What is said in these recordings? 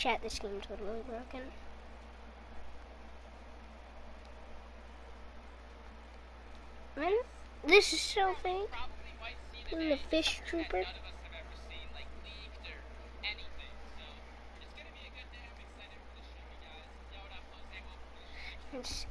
Chat, this game's totally broken. Man, this is so fake. I'm the fish trooper. It's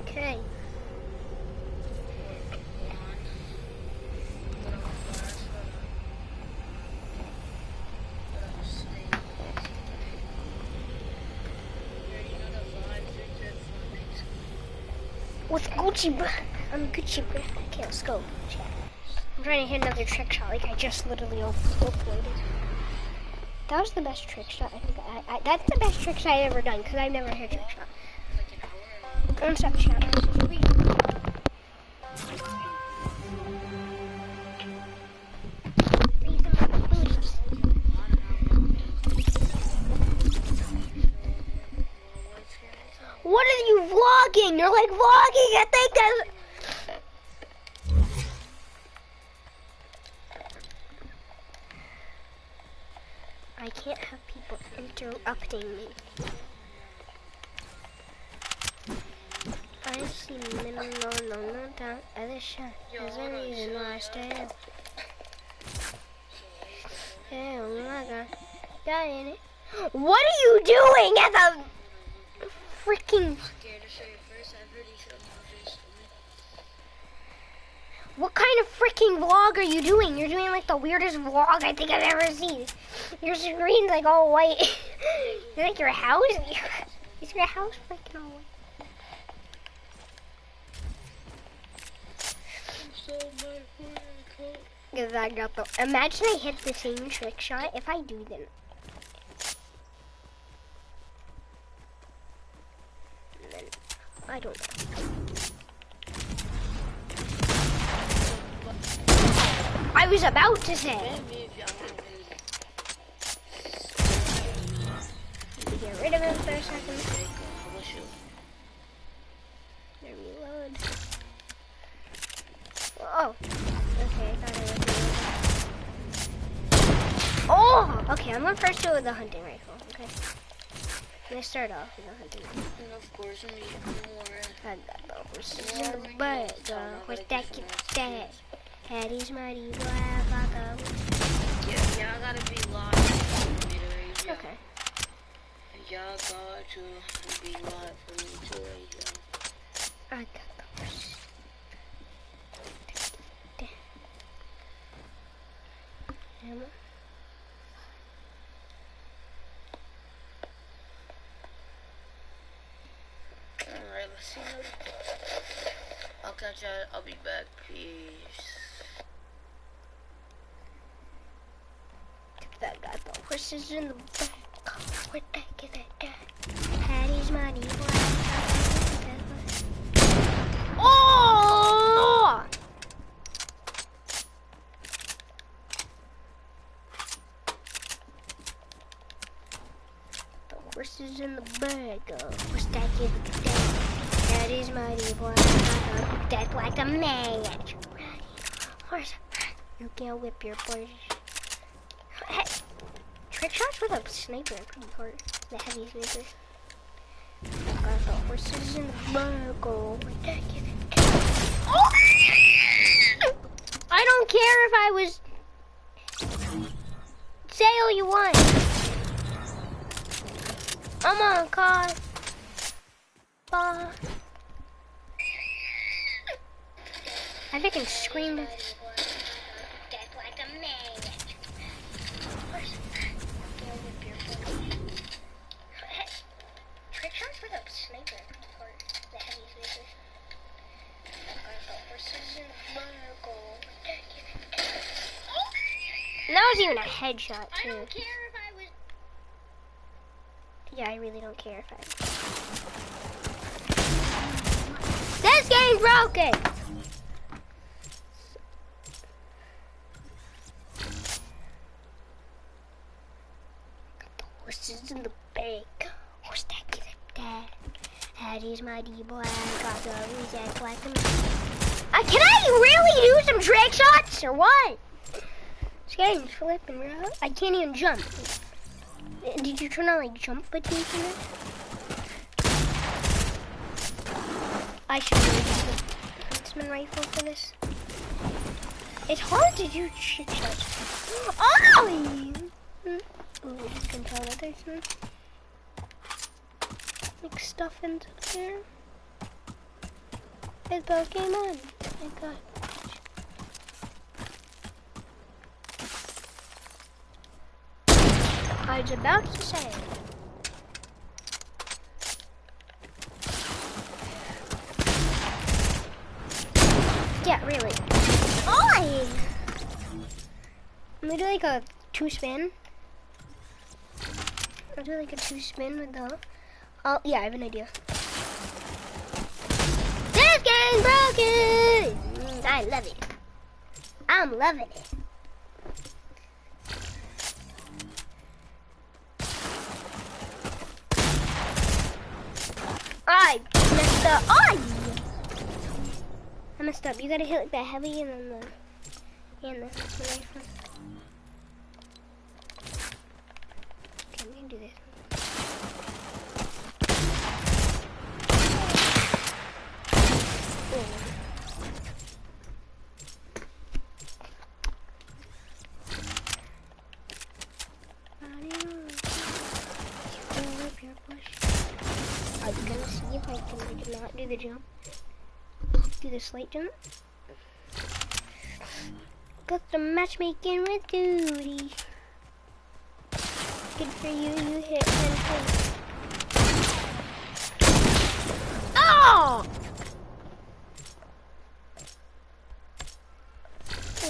okay. With Gucci, I'm Gucci. Okay, let's go. I'm trying to hit another trick shot, like I just literally uploaded. That was the best trick shot. I think that's the best trick shot I've ever done, because I've never hit a trick shot. One sec, chat. What are you vlogging? You're like vlogging. I think that's... I can't have people interrupting me. I see no doubt other shot. There's a reason why I stay up. Hey, oh my god. Got in it. What are you doing at the freaking... What kind of freaking vlog are you doing? You're doing like the weirdest vlog I think I've ever seen. Your screen's like all white. Is like your house? Is your house freaking all white? Cause I got the... Imagine I hit the same trick shot. If I do, then... And then I don't know. I was about to say. Get rid of him for a second. Reload. Oh. Okay, I thought I was. Oh! Okay, I'm gonna first do it with the hunting rifle. Okay. Let's start off with the hunting rifle. And of course, I'm eating more. I got the horses in the butt. The horse that gets dead. Patty's mighty black like a... Yeah, I gotta be live. Okay. Y'all got to be live for me to raise y'all. I got the horse. Damn. See you. I'll catch y'all. I'll be back. Peace. That got the horses in the back. What the heck is that? Patty's money. Oh! The horses in the bag. What's that? That is mighty boy. That's like a man. Horse, you can't whip your boys. Hey, trick shots with a sniper are pretty hard. The heavy sniper. Got the horses in the bag. Oh, what the heck is it? Oh! I don't care if I was. Say all you want. I'm on call. I freaking screamed. Trick shots with a sniper. The heavy sniper. That was even a headshot too. I don't care if I was. Yeah, I really don't care if I. This game's broken! The horses in the bank. Horse that give it that. Hattie's my D-boy. Got the reset like them. Can I really do some trick shots or what? This game's flipping, bro. I can't even jump. Did you turn on like jump buttons in it? I should really use the huntsman rifle for this. It's hard to do trick shots. Oh! Ooh, you can tell that there's some like stuff into there. It's Pokemon. Oh my god. I was about to say. Yeah, really. Oh! I'm gonna do like a 2-spin. I'll do like a 2-spin with the. Oh, yeah, I have an idea. This game's broken! I love it. I'm loving it. I messed up. Oh! I messed up. You gotta hit like that heavy and then the rifle. Okay, I'm gonna do this. I'm gonna see if I can not do the jump. Do the slight jump. Got some matchmaking with Duty. Good for you, you hit 10 points. Oh!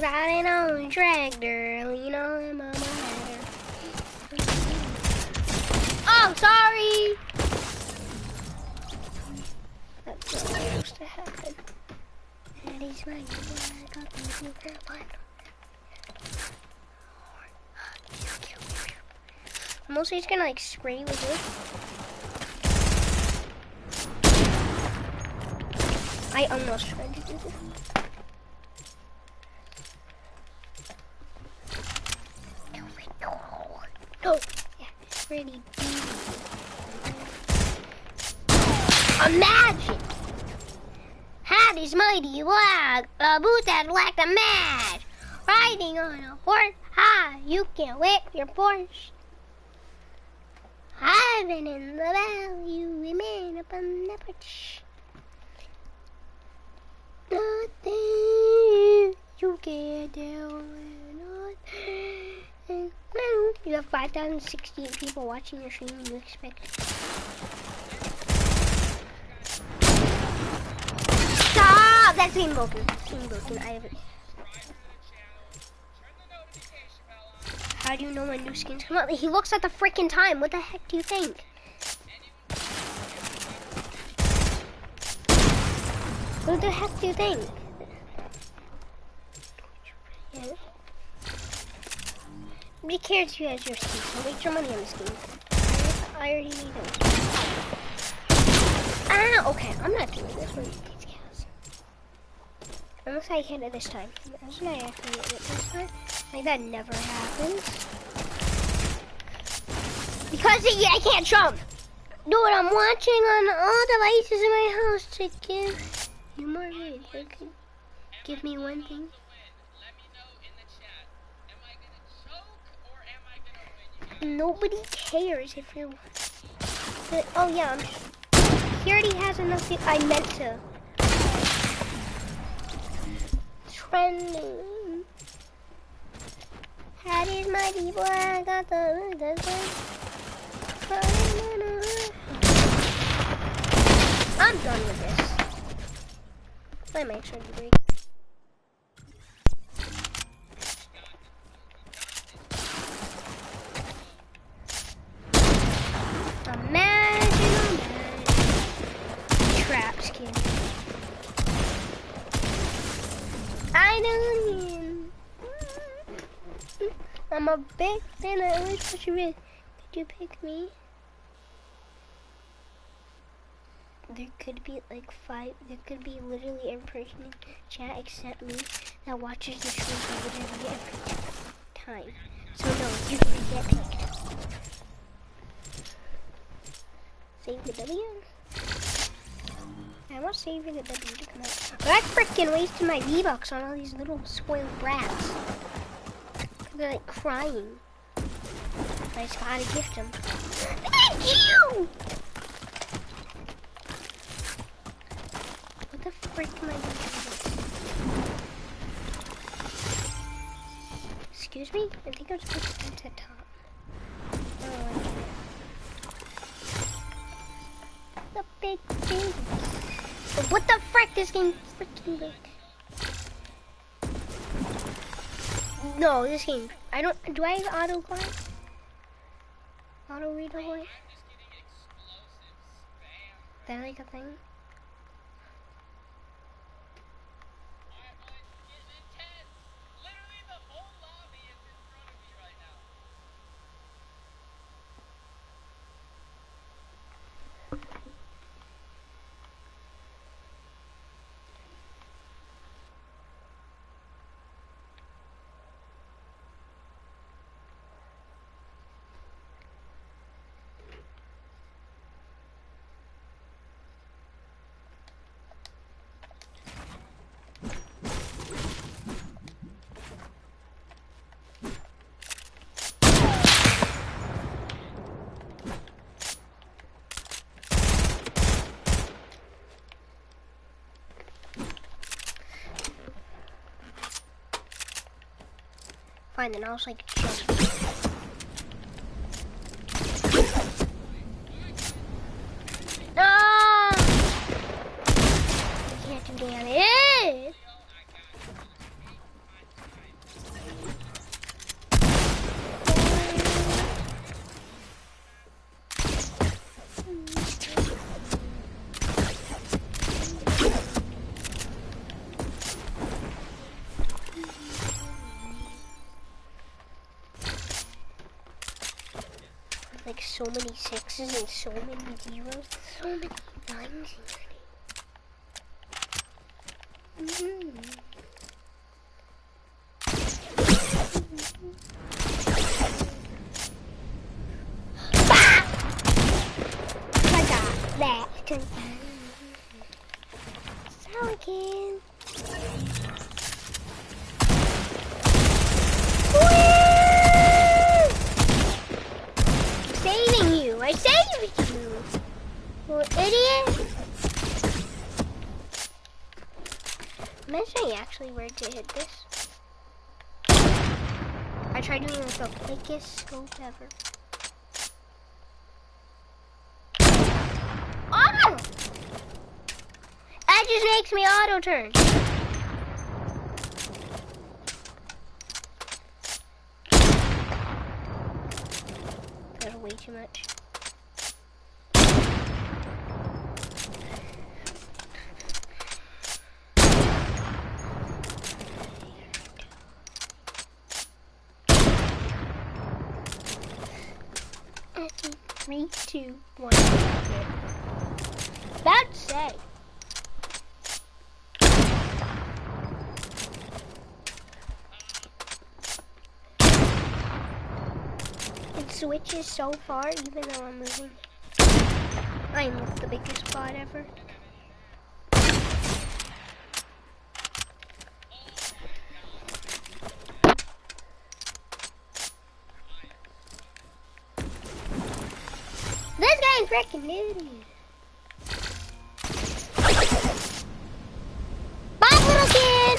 Riding on a tractor, lean on my ladder. Oh, sorry! That's not supposed to happen. That is my I got the new one. I'm also just gonna like spray with it. I almost tried to do this. No. Yeah, ready. Imagine! Hattie's mighty black, a boot that's like a match. Riding on a horse high, you can whip your Porsche. Hiving in the valley, women up on the porch. Nothing you get down and you have 5,068 people watching your stream. You expect it's being broken. It's being broken. I have it. How do you know when new skins come out? He looks at the freaking time. What the heck do you think? What the heck do you think? Yeah. Nobody cares who has your skins. So make your money on the skins. I already need them. Ah, okay. I'm not doing this with these cows. Unless I hit it this time. Imagine I actually hit it this time. Like that never happens. Because I can't jump. Dude, I'm watching on all devices in my house to give you more hits. They could give me one thing. Nobody cares if you're... Oh yeah, he already has enough. I meant to. Trending. That is my people. I got the I'm done with this. Let me make sure you break. Imagine trap skin. I don't mean. I'm a big fan. I always put you in. Did you pick me? There could be like 5. There could be literally every person in chat except me that watches the stream literally every time. So no, you can get picked. Save the W. I was saving the W to come out. But I freaking wasted my V-Bucks on all these little spoiled brats. They're like crying. I just gotta gift them. Thank you! What the frick am I doing? Excuse me? I think I'm supposed to go to the top. Oh, I get it. The big thing. But what the frick? This game freaking big. No, this game. I don't. Do I have auto glide? Auto read away? Is that like a thing? Fine, then I was like jump. Ah! I can't do damage. Like so many 6s and so many 0s, so many 9s here. I got that. Pelican. I saved you, you idiot! I'm not sure actually where to hit this. I tried doing like the quickest scope ever. Auto! That just makes me auto turn. too much. Three, two, one. About to say. It switches so far, even though I'm moving. I'm the biggest bot ever. This guy's freaking new. Bye, little kid.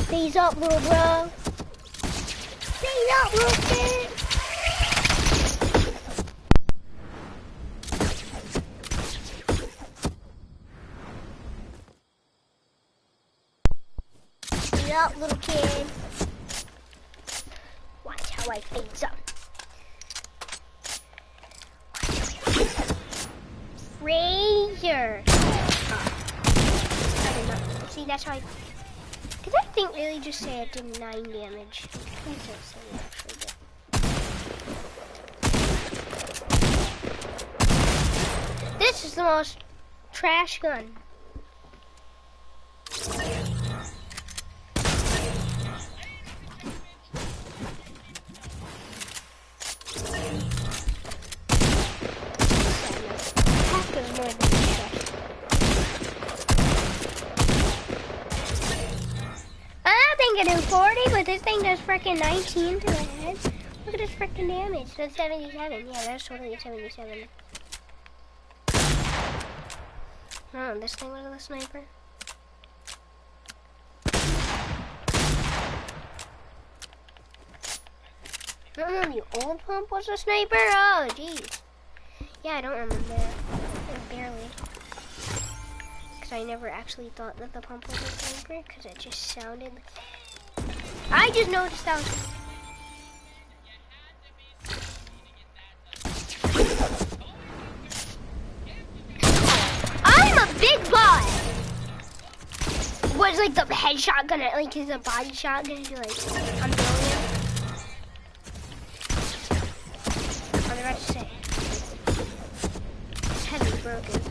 Seize up, little bro. Seize up, little kid. Seize up, little kid. Watch how I phase up. Fraser. See, that's how I. Did that thing really just say it did 9 damage? Please don't say it actually did. This is the most trash gun. Can do 40, but this thing does frickin' 19 to the head. Look at this frickin' damage. That's 77. Yeah, that's totally 77. Oh, this thing was a sniper. I don't know, the old pump was a sniper? Oh, jeez. Yeah, I don't remember that. Barely. Because I never actually thought that the pump was a sniper, because it just sounded... I just noticed that was... I'm a big bot! Was like the headshot gonna, like, is a body shot gonna be like, I'm doing it? What was I about to say? This heavy's broken.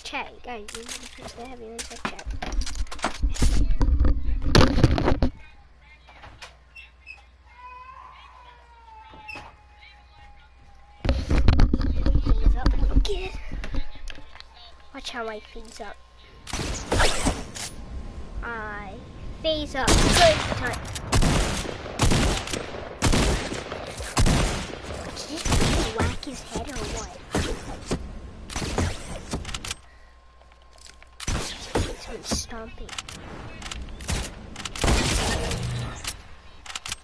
Chat, guys, you need to fix the heavy in the chat. Watch how I phase up. I phase up. Good time. Did you just whack his head or what? Someone's stomping.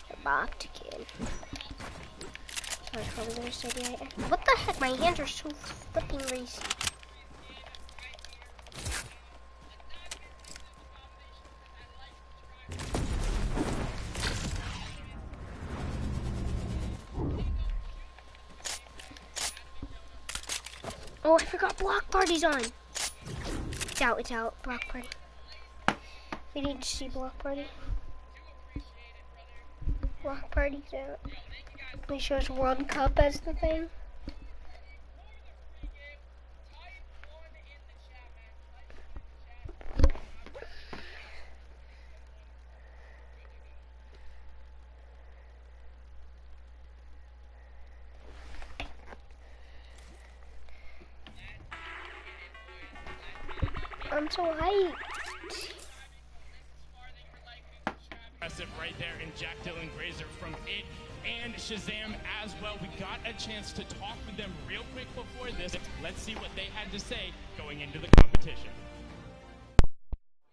The bopped kid. I was probably gonna say that. What the heck? My hands are so flipping racy. Oh, I forgot block party's on. It's out, block party. We need to see block party. Block party's out. It shows World Cup as the thing. I'm so hyped. Impressive right there in Jack Dylan Grazer from it and Shazam as well. We got a chance to talk with them real quick before this. Let's see what they had to say going into the competition.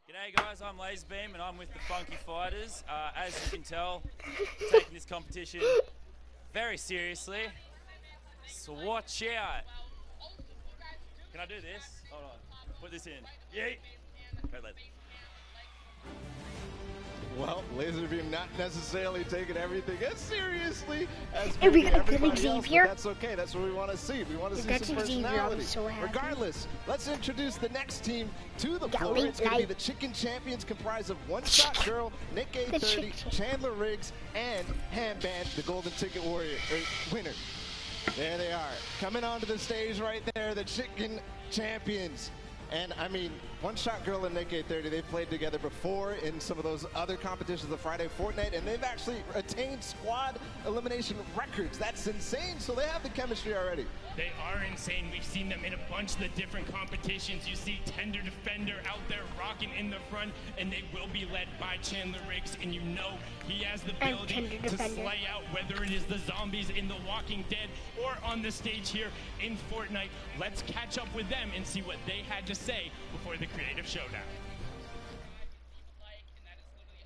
G'day guys, I'm Laserbeam and I'm with the Funky Fighters. As you can tell, taking this competition very seriously. So watch out. Can I do this? Hold on. Put this in. Yeet. Go, Well, Laserbeam not necessarily taking everything as seriously as And we maybe got a good everybody else, but Xavier. that's okay. That's what we want to see. We want to If see that's some Xavier, I'm personality. so happy. Regardless, let's introduce the next team to the Got floor. Link It's going to be Light. the Chicken Champions, comprised of One Shot Girl, Nick The A30, Chicken. Chandler Riggs, and Ham Band, the Golden Ticket Warrior winner. There they are, coming onto the stage right there, the Chicken Champions. And I mean, One Shot Girl and Nick A30, they've played together before in some of those other competitions, the Friday Fortnite, and they've actually attained squad elimination records. That's insane, so they have the chemistry already. They are insane. We've seen them in a bunch of the different competitions. You see Tender Defender out there rocking in the front, and they will be led by Chandler Riggs, and you know he has the And ability Tender to Defender. slay out, whether it is the zombies in The Walking Dead or on the stage here in Fortnite. Let's catch up with them and see what they had to say before the Creative Showdown.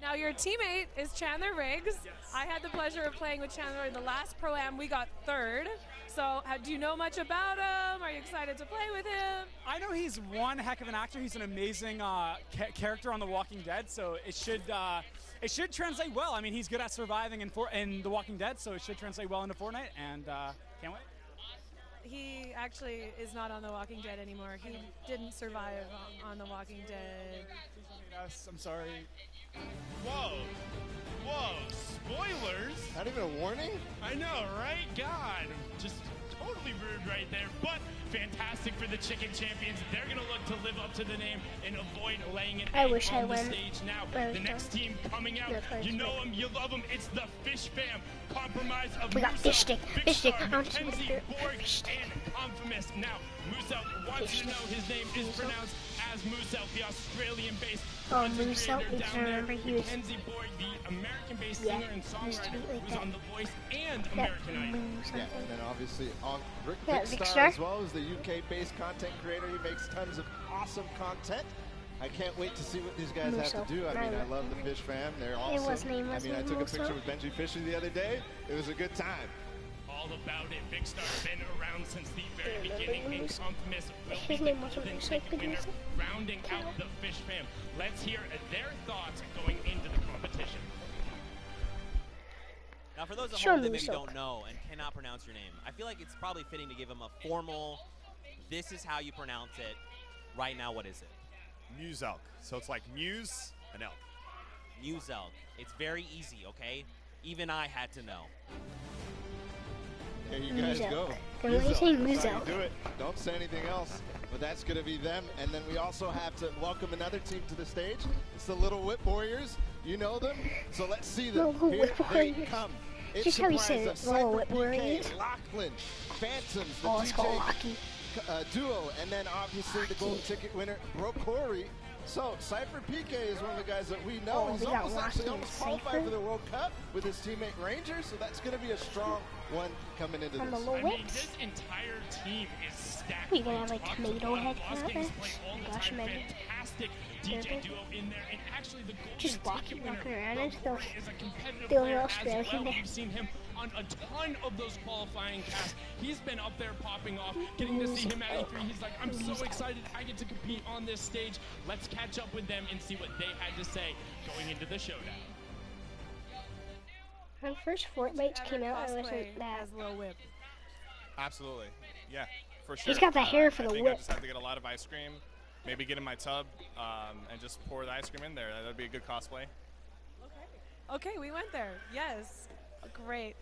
Now your teammate is Chandler Riggs. I had the pleasure of playing with Chandler in the last Pro-Am. We got third. So do you know much about him? Are you excited to play with him? I know he's one heck of an actor. He's an amazing character on The Walking Dead, so it should translate well. I mean, he's good at surviving in The Walking Dead, so it should translate well into Fortnite, and can't wait. He actually is not on The Walking Dead anymore. He didn't survive on The Walking Dead. Yes, I'm sorry. Whoa. Whoa. Spoilers? Not even a warning? I know, right? God, just totally rude right there, but fantastic for the Chicken Champions. They're going to look to live up to the name and avoid laying it I wish I on the went, stage. Now, but I was the next team coming out, That's right, you know right. them, you love them. It's the Fish Fam. Compromise of We got Musa, Fish Stick, Big Fish Stick. Star, I want to see what Mackenzie, the Borg, Fish Stick. and Confamous. Now, Musa wants Fish you to know his name is Musa. pronounced as Musa, the Australian-based Oh, content Musa, creator because I down there. remember he was- Mackenzie Borg, the American-based Yeah, singer and he used to be songwriter like who's that. on The Voice and That American Idol. blue Yeah, something. and then obviously on Rick Yeah, Big Big Star Star. as well as the UK-based content creator. He makes tons of awesome content. I can't wait to see what these guys have Musso. to do. I mean, I Right. love the Fish Fam. They're awesome. was named I mean, I took a Musso. picture with Benji Fisher the other day. It was a good time. All about it. Big Star's been around since the very Yeah, beginning. And Musso. Confamous will His be name the wasn't Golden Musso, Ticket but winner, Musso. rounding out the Fish Fam. Let's hear their thoughts going into the competition. Now, for those at Sure, home that maybe Musso. don't know and cannot pronounce your name, I feel like it's probably fitting to give them a formal, this is how you pronounce it. Right now, what is it? Muse elk. So it's like muse and elk. Muse elk. It's very easy, okay? Even I had to know. There you guys Muzo. go. Then what do you say, That's how you Muzo? do it. Don't say anything else. But that's going to be them. And then we also have to welcome another team to the stage. It's the Little Whip Warriors. You know them. So let's see them. Little Here Whip they Warriors. come. It's Just how you comprised say of it, Little Cypher Whip PK, Warriors. Lachlan, Phantoms, the Oh, it's called DJ hockey. duo, and then obviously the Golden Ticket winner, Brokori. So Cypher PK is one of the guys that we know. Oh, He's we got almost Rocky and qualified Cypher. for the World Cup with his teammate Ranger, so that's going to be a strong one coming into From this. the Little I mean, Whips. this entire team is stacked. We're gonna have, like, Talks tomato about head Lost Kings carrots. play all the Gosh, time. man. Fantastic DJ duo in there, and actually the Golden Just walking Ticket winner, around and Brokori, stuff. is a competitive The only player as Australian well. there. We've seen him on a ton of those qualifying casts. He's been up there popping off, getting to see him at E3. He's like, I'm so excited I get to compete on this stage. Let's catch up with them and see what they had to say going into the showdown. When first Fortnite came out, I Cosplay wasn't that. as Lil Whip. Absolutely. Yeah, for sure. He's got the hair for I the think whip. I just have to get a lot of ice cream, maybe get in my tub, and just pour the ice cream in there. That'd be a good cosplay. Okay, we went there. Yes. Great.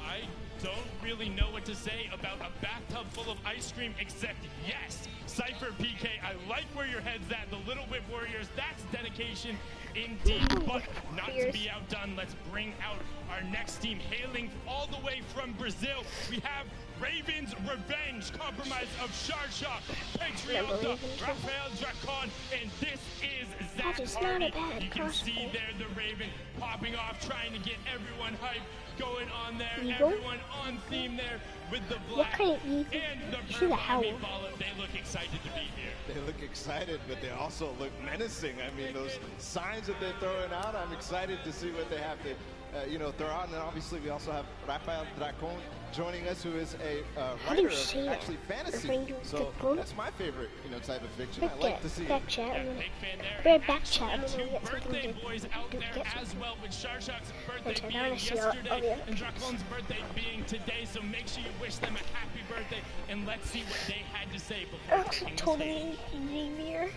I don't really know what to say about a bathtub full of ice cream except yes. Cypher PK, I like where your head's at. The Little Whip Warriors, that's dedication indeed. But not to be outdone, let's bring out our next team hailing all the way from Brazil. We have Ravens Revenge, Compromise of Sharsha, Patriota, Rafael Dracon, and this is Zach That is not a Hardy. bad You can see cosplay. there the Raven popping off, trying to get everyone hyped, going on there, Eagle? everyone on theme there with the What black kind of eagle? and the See the purple. I howl. mean, Bala, they look excited to be here. They look excited, but they also look menacing. I mean, those signs that they're throwing out, I'm excited to see what they have to throw out. And then obviously we also have Rafael Dracon joining us, who is a How do you writer say of it? actually fantasy. Rafael So Dracon? that's my favorite, type of fiction. Look I like at to see back it. chat. I'm gonna Big fan there. we're back chat. I'm Two gonna get something birthday to boys out there get as something. well, with Sharshak's birthday Okay, I being wanna see all the yesterday other and Dracon's birthday being today. So make sure you wish them a happy birthday, and let's see what they had to say before taking the Totally stage. Xavier.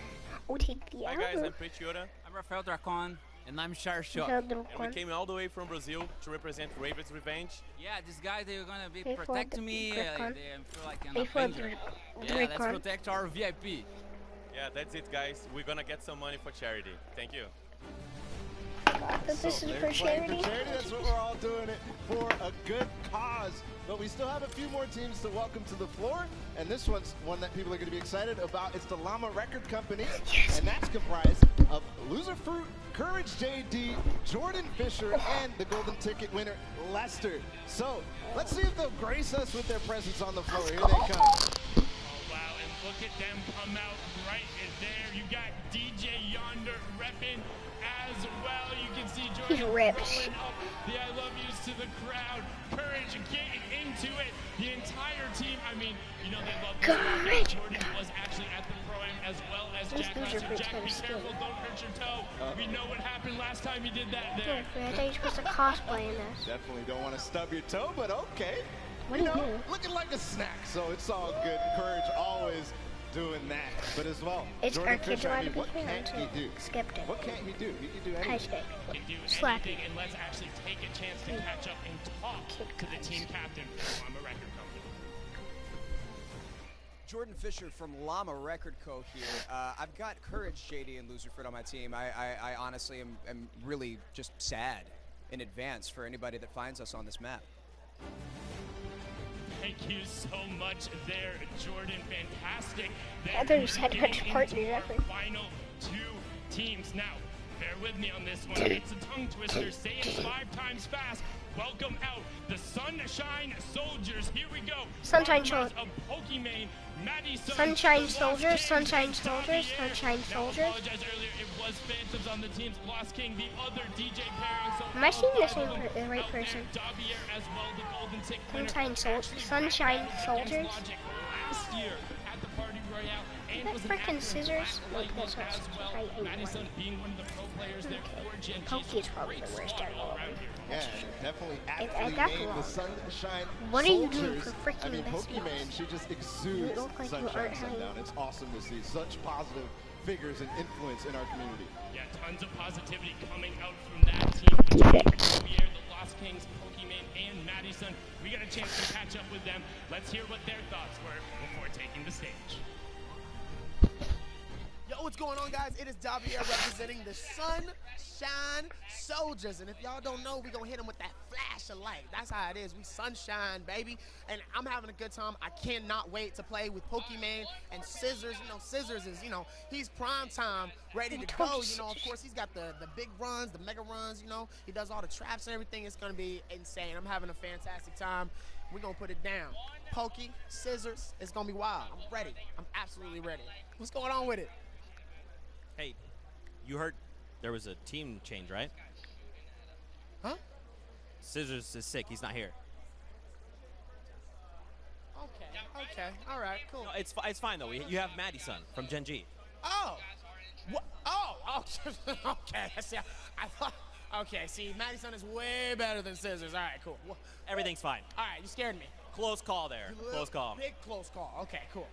I'll take the Hi guys, I'm Pretty Yoda. I'm Rafael Dracon. And I'm Sharshak. And we came all the way from Brazil to represent Raven's Revenge. Yeah, these guys, they're gonna be Before protecting the me. Dracon. They feel like an Before avenger. the Yeah, let's Dracon. protect our VIP. Yeah, that's it guys. We're gonna get some money for charity. Thank you. But this is They're for playing charity. for charity. That's what we're all doing it for, a good cause. But we still have a few more teams to welcome to the floor, and this one's one that people are going to be excited about. It's the Llama Record Company, and that's comprised of Loser Fruit, Courage JD, Jordan Fisher, and the golden ticket winner, Lester. So let's see if they'll grace us with their presence on the floor. Here they come. Oh, wow, and look at them come out right there. You got DJ Yonder repping as well. You can see He's Jordan ripped. rolling up the I love yous to the crowd. Courage getting into it. The entire team, I mean, they love this. Courage. Jordan was actually at the Pro-Am as well as This Jack loser last year. fruit's Jack, kinda be scary. careful, don't hurt your toe. We know what happened last time you did that there. I thought you were supposed to cosplay in this. Definitely don't want to stub your toe, but okay. What do you do? Looking like a snack, so it's all good. Courage always doing that. But as well, It's Jordan our kid Fisher, I wanted mean, to what be can't here he do? Skipped it. What can't he do? He can do High anything. stick. Can do Slap anything, and let's actually take a chance to catch up and talk to the team captain from Llama Record Company. Jordan Fisher from Llama Record Co. here. I've got Courage, JD, and Loser Fruit on my team. I honestly am really just sad in advance for anybody that finds us on this map. Thank you so much there, Jordan. Fantastic. I thought you said much partner effort. Final two teams. Now, bear with me on this one. It's a tongue twister. Say it 5 times fast. Welcome out the Sunshine Soldiers. Here we go. Sunshine Soldiers of Pokimane. Maddie Sunshine Soldiers, Sunshine Soldiers, Sunshine Soldiers. Now, apologize earlier. It was Phantoms on the teams. Lost King, the other DJ pairing. So Am I seeing the right person? Davier as well, the golden tick winner. Sunshine Soldiers. Last year at the Party Royale, and That was an frickin' active scissors? label Look, that's as what well. I hate Madison being one of the pro players there for Gen G. Pokey is probably the worst out of all of them. Yeah, definitely I aptly got named the wrong. Sunshine What are you Soldiers. doing for freaking I mean, best Pokimane, she just exudes look like you Sunshine aren't having- Sundown. It's awesome to see such positive figures and influence in our community. Yeah, tons of positivity coming out from that team. Javier, the Lost Kings, Pokimane, and Madison. We got a chance to catch up with them. Let's hear what their thoughts were before taking the stage. Yo, what's going on, guys? It is Davier representing the Sunshine Soldiers. And if y'all don't know, we gonna hit them with that flash of light. That's how it is. We sunshine, baby. And I'm having a good time. I cannot wait to play with Pokimane and Scissors. Scissors is, he's prime time, ready to go. Of course, he's got the big runs, the mega runs, He does all the traps and everything. It's gonna be insane. I'm having a fantastic time. We're gonna put it down. Pokey, Scissors, it's gonna be wild. I'm ready. I'm absolutely ready. What's going on with it? Hey, you heard there was a team change, right? Huh? Scissors is sick. He's not here. Okay. All right. Cool. No, it's fine though. You have Madison from Gen G. Oh. What? Oh. Okay. See, I thought. Okay. See, Madison is way better than Scissors. All right. Cool. Everything's fine. All right. You scared me. Close call there. Close call. Big close call. Okay. Cool.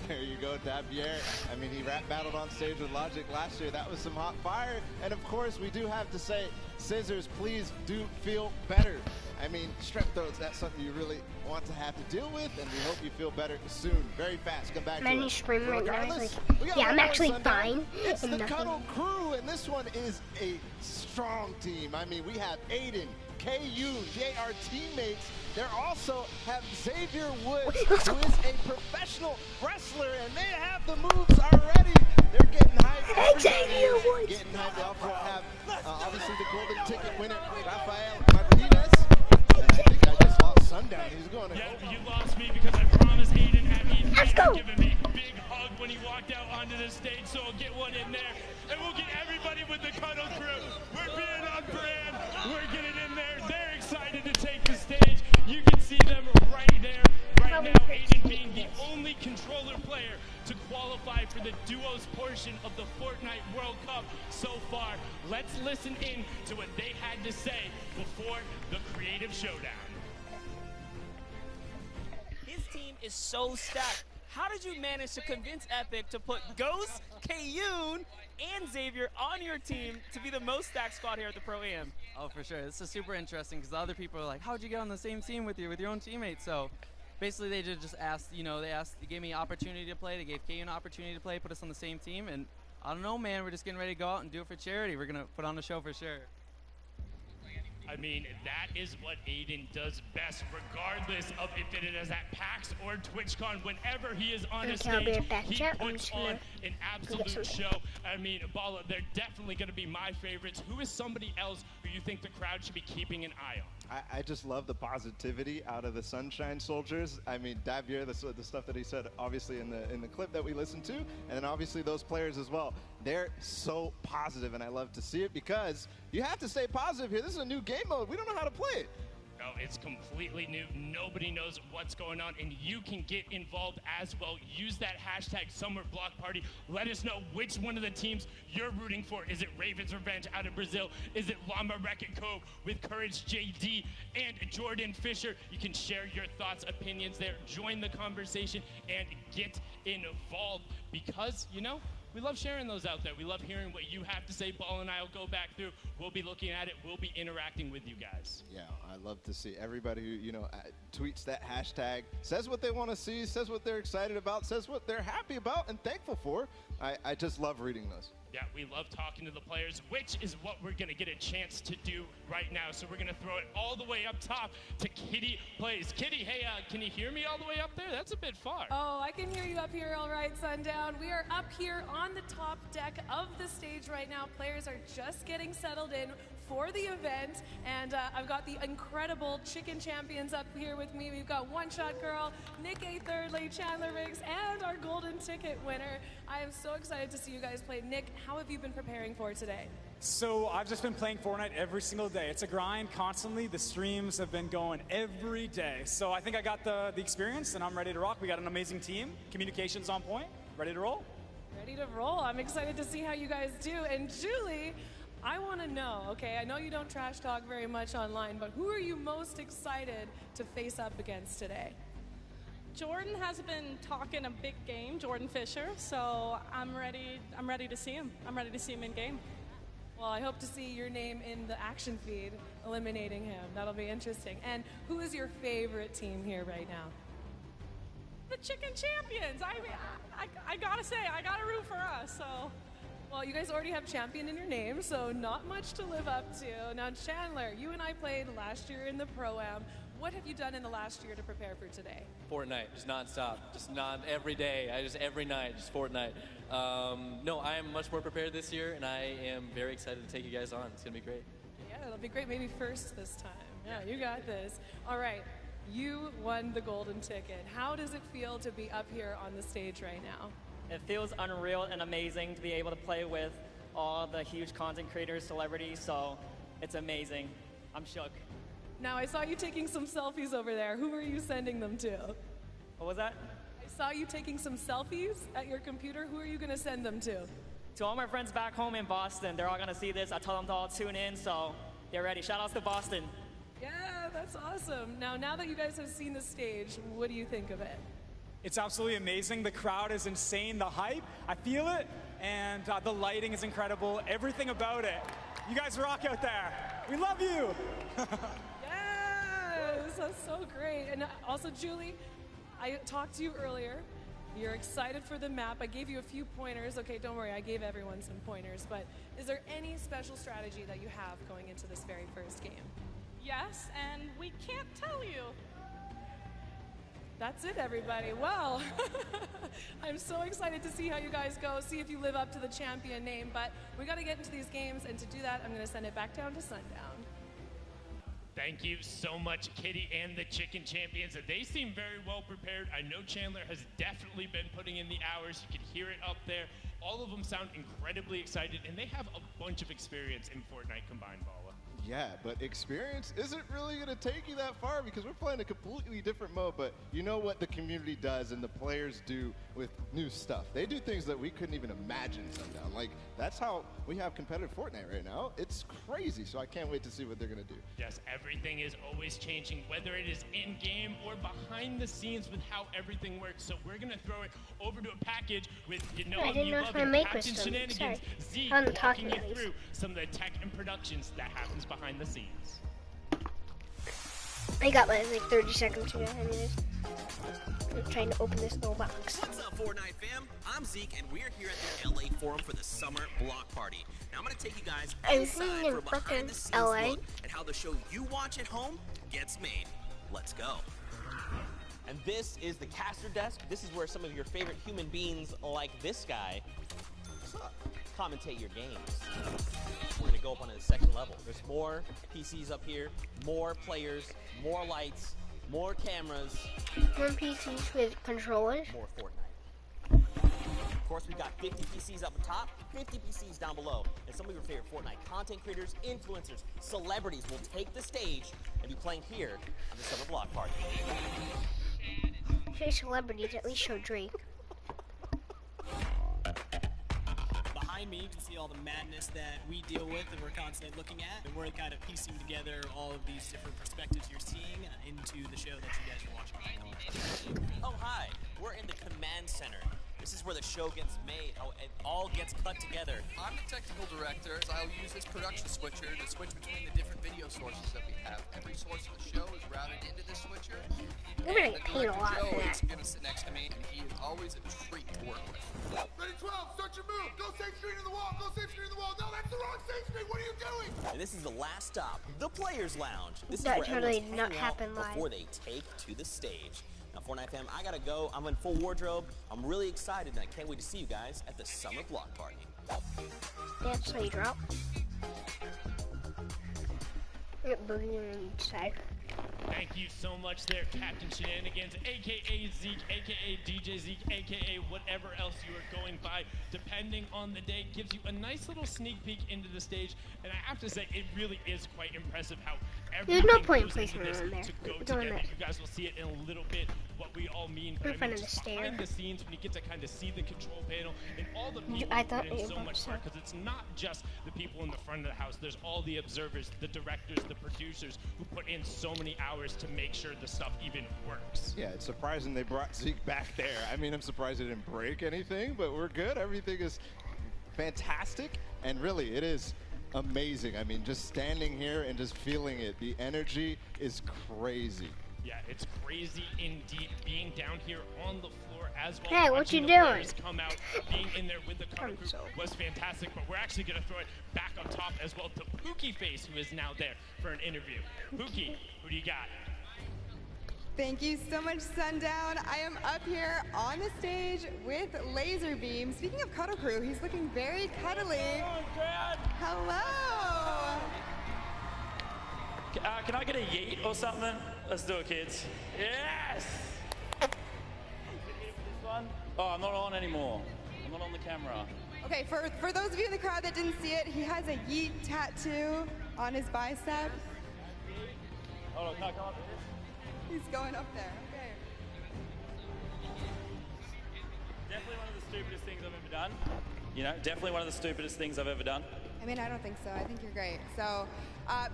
There you go, Davier. I mean, he rap battled on stage with Logic last year. That was some hot fire. And of course, we do have to say, Scissors, please do feel better. I mean, strep throats, that's something you really want to have to deal with, and we hope you feel better soon, very fast. Come back to Manny it. stream right now. Regardless, Like, we got yeah, one I'm more actually Sundown. fine. It's and the nothing. Cuddle Crew, and this one is a strong team. I mean, we have Aiden, KU, they are teammates. They also have Xavier Woods, who is a professional wrestler, and they have the moves already. They're getting hyped. Xavier Woods. Getting hyped. They also have, obviously, the golden ticket winner, Rafael Martinez. And I think I just lost Sundown. He's going to. Yeah, you lost me because I promised Aiden Let's go. giving me a big hug when he walked out onto the stage, so I'll get one in there. And we'll get everybody with the Cuddle Crew. We're being on brand. We're getting in for the duos portion of the Fortnite World Cup so far. Let's listen in to what they had to say before the Creative Showdown. His team is so stacked. How did you manage to convince Epic to put Ghost, Kayun, and Xavier on your team to be the most stacked squad here at the Pro Am? Oh, for sure. This is super interesting because the other people are like, how'd you get on the same team with your own teammates? So basically they just asked, they gave me opportunity to play. They gave Kayun an opportunity to play, put us on the same team. And I don't know, man, we're just getting ready to go out and do it for charity. We're going to put on a show for sure. I mean, that is what Aiden does best, regardless of if it is at PAX or TwitchCon. Whenever he is on a stage, he puts on an absolute show. I mean, Bala, they're definitely going to be my favorites. Who is somebody else who you think the crowd should be keeping an eye on? I just love the positivity out of the Sunshine Soldiers. I mean, Davier, the stuff that he said, obviously in the clip that we listened to, and then obviously those players as well. They're so positive, and I love to see it because you have to stay positive here. This is a new game mode. We don't know how to play it. No, it's completely new. Nobody knows what's going on, and you can get involved as well. Use that hashtag Summer Block Party. Let us know which one of the teams you're rooting for. Is it Ravens Revenge out of Brazil? Is it Llama Wreck-It Cove with Courage JD and Jordan Fisher? You can share your thoughts, opinions there. Join the conversation and get involved because, we love sharing those out there. We love hearing what you have to say. Ball and I will go back through. We'll be looking at it. We'll be interacting with you guys. Yeah, I love to see everybody who, tweets that hashtag, says what they want to see, says what they're excited about, says what they're happy about and thankful for. I just love reading those. Yeah, we love talking to the players, which is what we're going to get a chance to do right now. So we're going to throw it all the way up top to Kitty Plays. Kitty, hey, can you hear me all the way up there? That's a bit far. Oh, I can hear you up here all right, Sundown. We are up here on the top deck of the stage right now. Players are just getting settled in for the event, and I've got the incredible Chicken Champions up here with me. We've got One Shot Girl, Nick A. Thirdly, Chandler Riggs, and our golden ticket winner. I am so excited to see you guys play. Nick, how have you been preparing for today? So I've just been playing Fortnite every single day. It's a grind constantly. The streams have been going every day. So I think I got the experience, and I'm ready to rock. We got an amazing team. Communications on point. Ready to roll? Ready to roll. I'm excited to see how you guys do. And Julie, I want to know, okay, I know you don't trash talk very much online, but who are you most excited to face up against today? Jordan has been talking a big game, Jordan Fisher, so I'm ready to see him. I'm ready to see him in game. Well, I hope to see your name in the action feed, eliminating him. That'll be interesting. And who is your favorite team here right now? The Chicken Champions. I gotta say, I gotta root for us, so. Well, you guys already have champion in your name, so not much to live up to. Now, Chandler, you and I played last year in the Pro-Am. What have you done in the last year to prepare for today? Fortnite, just nonstop, just not every day, every night, just Fortnite. No, I am much more prepared this year, and I am very excited to take you guys on. It's gonna be great. Yeah, it'll be great. Maybe first this time. Yeah, you got this. All right, you won the golden ticket. How does it feel to be up here on the stage right now? It feels unreal and amazing to be able to play with all the huge content creators, celebrities, so it's amazing. I'm shook. Now, I saw you taking some selfies over there. Who are you sending them to? What was that? I saw you taking some selfies at your computer. Who are you going to send them to? To all my friends back home in Boston. They're all going to see this. I told them to all tune in, so get ready. Shout outs to Boston. Yeah, that's awesome. Now that you guys have seen the stage, what do you think of it? It's absolutely amazing. The crowd is insane. The hype, I feel it. And the lighting is incredible. Everything about it. You guys rock out there. We love you. Yes, that's so great. And also, Julie, I talked to you earlier. You're excited for the map. I gave you a few pointers. Okay, don't worry, I gave everyone some pointers. But is there any special strategy that you have going into this very first game? Yes, and we can't tell you. That's it, everybody. Well, I'm so excited to see how you guys go, see if you live up to the champion name. But we got to get into these games, and to do that, I'm going to send it back down to Sundown. Thank you so much, Kitty and the Chicken Champions. They seem very well prepared. I know Chandler has definitely been putting in the hours. You can hear it up there. All of them sound incredibly excited, and they have a bunch of experience in Fortnite combined, Bala. Yeah, but experience isn't really going to take you that far because we're playing a completely different mode. But you know what the community does and the players do with new stuff. They do things that we couldn't even imagine Sundown. Like, that's how we have competitive Fortnite right now. It's crazy, so I can't wait to see what they're going to do. Yes, everything is always changing, whether it is in-game or behind the scenes with how everything works. So we're going to throw it over to a package with, you know, I didn't know if my mic was still. Sorry. Zeke I'm walking talking you at least. through some of the tech and productions that happens behind the scenes. I got like 30 seconds ago. Anyways, I'm trying to open this little box. What's up, Fortnite fam? I'm Zeke, and we're here at the LA Forum for the Summer Block Party. Now I'm going to take you guys inside for a behind-the-scenes look at how the show you watch at home gets made. Let's go. And this is the caster desk. This is where some of your favorite human beings, like this guy, commentate your games. We're gonna go up onto the second level. There's more PCs up here, more players, more lights, more cameras. More PCs with controllers. More Fortnite. Of course, we got 50 PCs up top, 50 PCs down below, and some of your favorite Fortnite content creators, influencers, celebrities will take the stage and be playing here at the Summer Block Party. Say celebrities, at least show Drake. Behind me, you can see all the madness that we deal with and we're constantly looking at. And we're kind of piecing together all of these different perspectives you're seeing into the show that you guys are watching right now. Oh, hi. We're in the command center. This is where the show gets made, how it all gets cut together. I'm the technical director, so I'll use this production switcher to switch between the different video sources that we have. Every source of the show is routed into this switcher. You're gonna get paid a lot Joe for that. is gonna sit next to me, and he is always a treat to work with. Ready 12, start your move. Go save screen in the wall. Go save screen in the wall. No, that's the wrong save screen. What are you doing? And this is the last stop, the Players Lounge. This That is where totally everyone's not hanging out happen live. before they take to the stage. Now, Fortnite fam, I gotta go. I'm in full wardrobe. I'm really excited, and I can't wait to see you guys at the Summer Block Party. That's how you drop. Get boogie on each side. Thank you so much there, Captain Shenanigans, aka Zeke, aka DJ Zeke, aka whatever else you are going by, depending on the day. Gives you a nice little sneak peek into the stage, and I have to say, it really is quite impressive how There's everything no point in goes placing into it this in there. to go We're doing together. that. You guys will see it in a little bit, what we all mean. We're But I mean, finding the just stair. behind the scenes, when you get to kind of see the control panel and all the people I who thought put in it so was much so. work, because it's not just the people in the front of the house. There's all the observers, the directors, the producers who put in so many hours to make sure the stuff even works. Yeah, it's surprising they brought Zeke back there. I mean, I'm surprised it didn't break anything, but we're good. Everything is fantastic, and really, it is amazing. I mean, just standing here and just feeling it, the energy is crazy. Yeah, it's crazy indeed being down here on the floor as well. Hey, what watching you the doing? players come out, being in there with the cover crew was fantastic, but we're actually going to throw it back up top as well to Pookie Face, who is now there for an interview. Pookie, who do you got? Thank you so much, Sundown. I am up here on the stage with Laserbeam. Speaking of Cuddle Crew, he's looking very cuddly. Hello. Can I get a yeet or something? Let's do it, kids. Yes! Oh, I'm not on anymore. I'm not on the camera. Okay, for those of you in the crowd that didn't see it, he has a yeet tattoo on his bicep. Hold on, can I come up? He's going up there. Okay. Definitely one of the stupidest things I've ever done. You know, definitely one of the stupidest things I've ever done. I mean, I don't think so. I think you're great. So,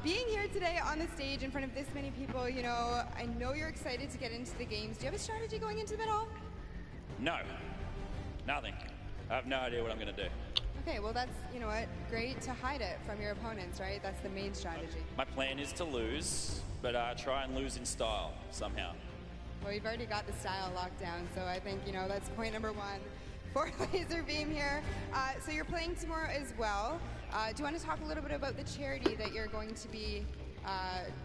being here today on the stage in front of this many people, you know, I know you're excited to get into the games. Do you have a strategy going into them at all? No. Nothing. I have no idea what I'm going to do. Okay, well, that's, you know what, great to hide it from your opponents, right? That's the main strategy. My plan is to lose, but try and lose in style somehow. Well, you've already got the style locked down, so I think, you know, that's point number one for Laserbeam here. So you're playing tomorrow as well. Do you want to talk a little bit about the charity that you're going to be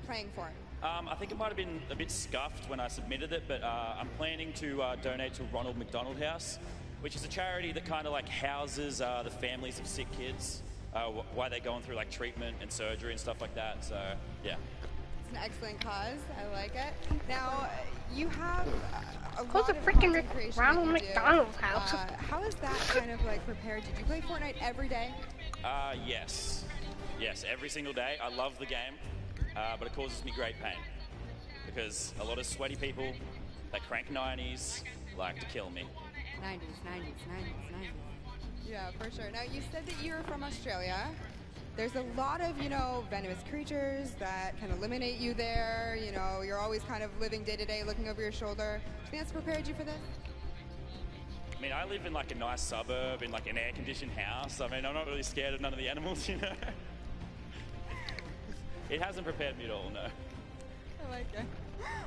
playing for? I think it might have been a bit scuffed when I submitted it, but I'm planning to donate to Ronald McDonald House, which is a charity that kind of like houses the families of sick kids while they're going through like treatment and surgery and stuff like that. So, yeah. It's an excellent cause. I like it. Now, you have a Close lot the of freaking content creation Ronald that you do. McDonald's house. How is that kind of like prepared? Did you play Fortnite every day? Yes. Yes, every single day. I love the game, but it causes me great pain because a lot of sweaty people that crank 90s like to kill me. 90s. Yeah, for sure. Now, you said that you were from Australia. There's a lot of, venomous creatures that can eliminate you there. You're always kind of living day to day, looking over your shoulder. Do you think that's prepared you for this? I mean, I live in like a nice suburb in like an air-conditioned house. I mean, I'm not really scared of none of the animals, It hasn't prepared me at all, no. I like it.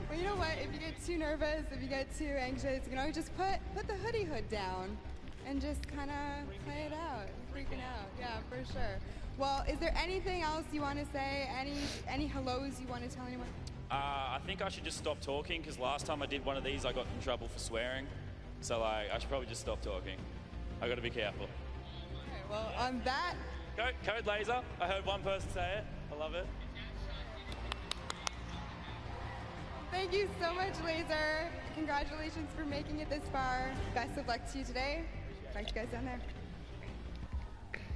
Well, you know what? If you get too nervous, if you get too anxious, you can always just put the hoodie hood down and just kind of play it out, freaking out. Yeah, for sure. Well, is there anything else you want to say? Any hellos you want to tell anyone? I think I should just stop talking because last time I did one of these, I got in trouble for swearing. So I should probably just stop talking. I got to be careful. Okay, well, on that... Code Laser. I heard one person say it. I love it. Thank you so much, Laser. Congratulations for making it this far. Best of luck to you today. Talk to you guys down there.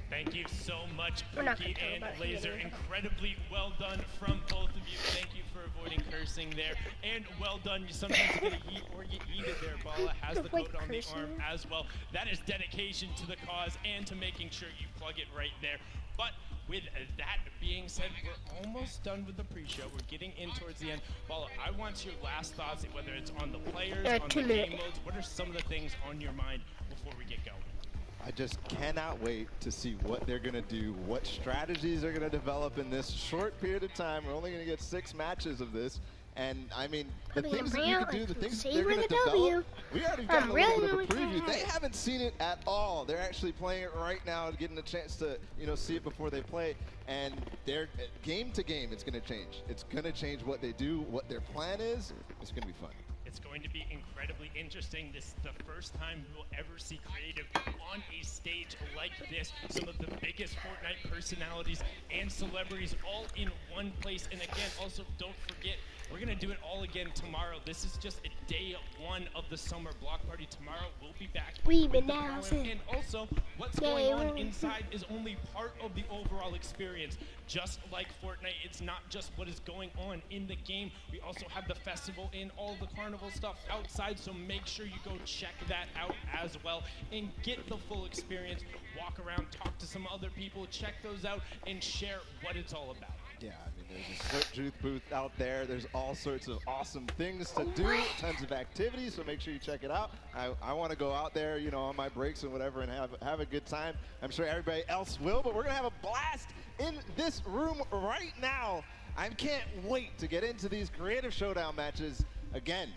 Thank you so much, Pookie and Laser. Incredibly well done from both of you. Thank you for avoiding cursing there. And well done. You sometimes get a yeet or you eat it there. Bala has the code on the arm as well. That is dedication to the cause and to making sure you plug it right there. But with that being said, we're almost done with the pre-show. We're getting in towards the end. Bala, I want your last thoughts, whether it's on the players, on the game modes. What are some of the things on your mind before we get going? I just cannot wait to see what they're going to do, what strategies they're going to develop in this short period of time. We're only going to get 6 matches of this. And, I mean, the things that you can do, the things that they're going to develop, we already got a little bit of a preview. They haven't seen it at all. They're actually playing it right now, getting a chance to, see it before they play. And they're game to game, it's going to change. It's going to change what they do, what their plan is. It's going to be fun. It's going to be incredibly interesting. This is the first time we'll ever see Creative on a stage like this. Some of the biggest Fortnite personalities and celebrities all in one place. And again, also don't forget, we're going to do it all again tomorrow. This is just a day 1 of the summer block party. Tomorrow we'll be back. And also, what's going on inside is only part of the overall experience. Just like Fortnite, it's not just what is going on in the game. We also have the festival and all the carnival stuff outside, so make sure you go check that out as well and get the full experience. Walk around, talk to some other people, check those out, and share what it's all about. Yeah, I mean, there's a Sweat Truth booth out there. There's all sorts of awesome things to do, tons of activities, so make sure you check it out. I want to go out there, on my breaks and whatever and have a good time. I'm sure everybody else will, but we're going to have a blast in this room right now. I can't wait to get into these Creative Showdown matches. Again,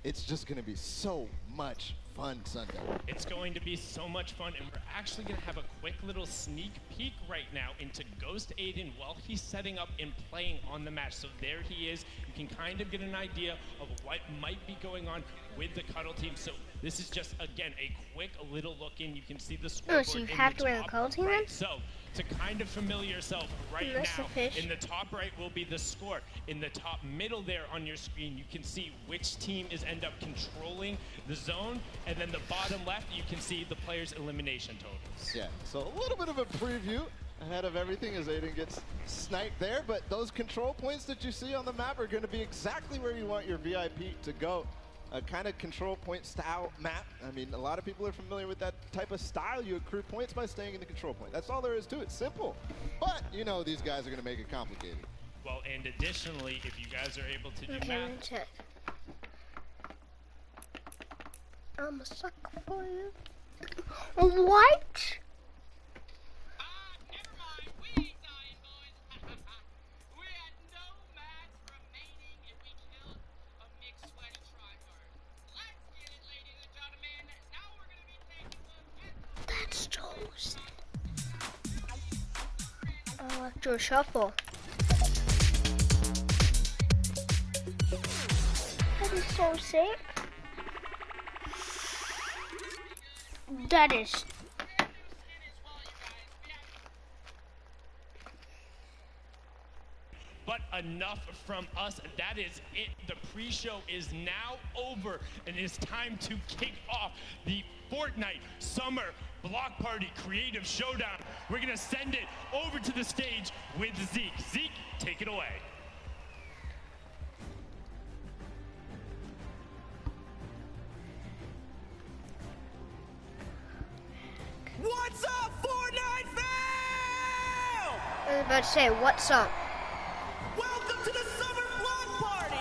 it's just going to be so much fun Sunday. It's going to be so much fun, and we're actually going to have a quick little sneak peek right now into Ghost Aiden while he's setting up and playing on the match. So there he is. You can kind of get an idea of what might be going on with the Cuddle team. So this is just, again, a quick little look in. You can see the scoreboard. So you have to wear the Cuddle team then? So to kind of familiar yourself right now, in the top right will be the score. In the top middle there on your screen, you can see which team is end up controlling the zone, and then the bottom left, you can see the players' elimination totals. Yeah, so a little bit of a preview ahead of everything as Aiden gets sniped there, but those control points that you see on the map are going to be exactly where you want your VIP to go. A kind of control point style map. I mean, a lot of people are familiar with that type of style. You accrue points by staying in the control point. That's all there is to it. Simple. But, these guys are going to make it complicated. Well, and additionally, if you guys are able to do math. Check. I'm a sucker for you. What? That's toast. Electro Shuffle. That is so sick. That is. but enough from us. That is it. The pre-show is now over, and it is time to kick off the Fortnite Summer Block Party Creative Showdown. We're gonna send it over to the stage with Zeke. Zeke, take it away. What's up, Fortnite fam? I was about to say, what's up? Welcome to the Summer Block Party!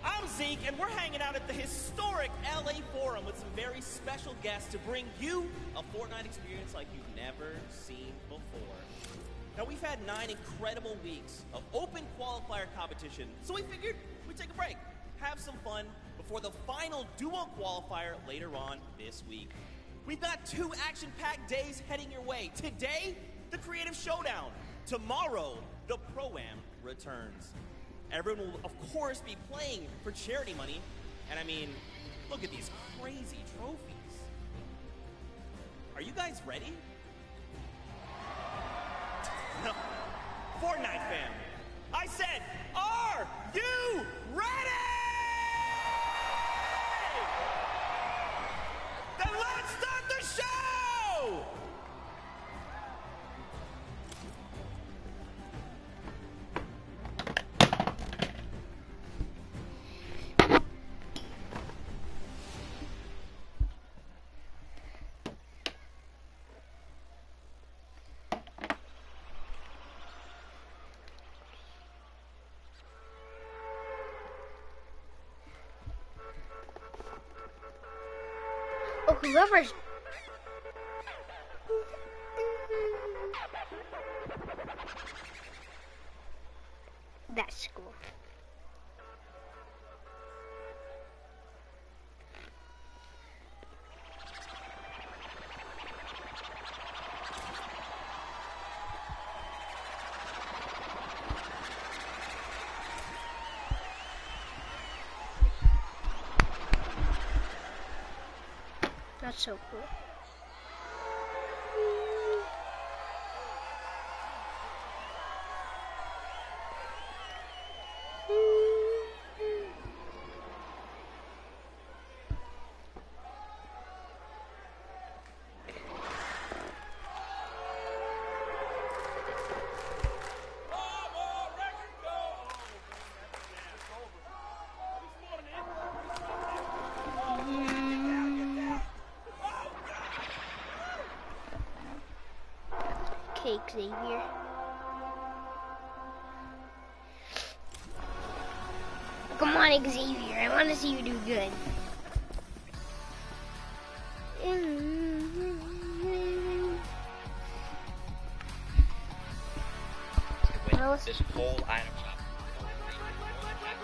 I'm Zeke, and we're hanging out at the historic LA Forum with some very special guests to bring you a Fortnite experience like you've never seen before. Now, we've had 9 incredible weeks of open qualifier competition, so we figured we'd take a break, have some fun before the final duo qualifier later on this week. We've got 2 action-packed days heading your way. Today, the Creative Showdown. Tomorrow, the Pro-Am returns. Everyone will, of course, be playing for charity money. And I mean, look at these crazy trophies. Are you guys ready? No. Fortnite fam, I said, are you ready? Then let's start the show! Oh, whoever's... That's cool. That's so cool. Xavier. Come on, Xavier. I want to see you do good. This whole item shop.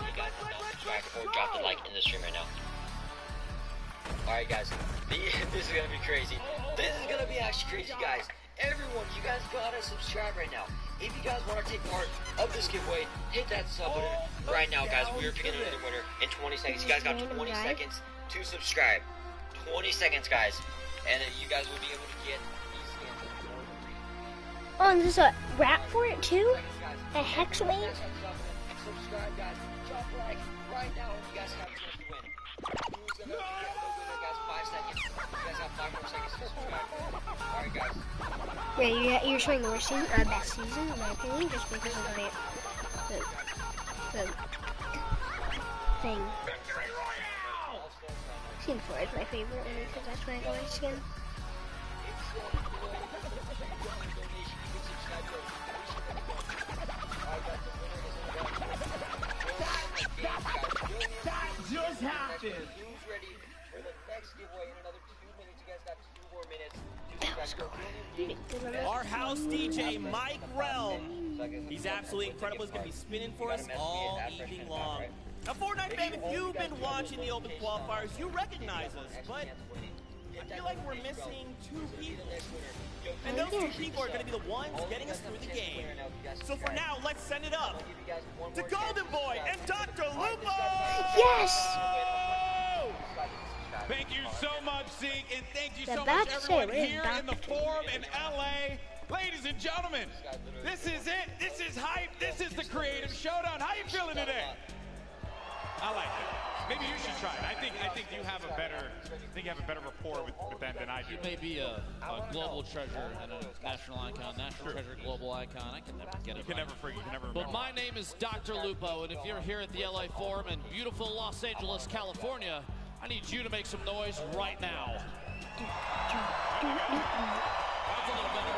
You guys have not subscribed or dropped a like in the stream right now. Alright guys, this is gonna be crazy. This is gonna be actually crazy, guys. Everyone, you guys gotta subscribe right now. If you guys want to take part of this giveaway, hit that sub button right now, guys. We are picking another winner in 20 seconds. You guys got 20 seconds to subscribe. 20 seconds, guys. And then you guys will be able to get these skins. Oh, and there's a rap for it too? A hex wave? Subscribe, guys. Drop a like right now if you guys have a chance to win. Who's gonna get the winner, guys? 5 seconds. You guys have 5 more seconds to subscribe. Alright, guys. Yeah, you're showing the worst season, best season, in my opinion, just because of the thing. Skin 4 is my favorite one because that's my only skin. That just happened! Who's ready for the next giveaway in another 2 minutes? You guys got 2 more minutes. Our house DJ, Mike Realm. He's absolutely incredible. He's going to be spinning for us all evening long. Now, Fortnite fam, if you've been watching the open qualifiers, you recognize us, but I feel like we're missing 2 people. And those 2 people are going to be the ones getting us through the game. So for now, let's send it up to Golden Boy and Dr. Lupo! Yes! Thank you so much, Zeke, and thank you so much, everyone here in the forum in LA. Ladies and gentlemen, this is it. This is hype. This is the Creative Showdown. How you feeling today? I like it. Maybe you should try it. I think you have a better rapport with them than I do. You may be a global treasure and a national icon, treasure, global icon. I can never get it. You can never remember. But my name is Dr. Lupo, and if you're here at the LA Forum in beautiful Los Angeles, California, I need you to make some noise right now. That's a little better.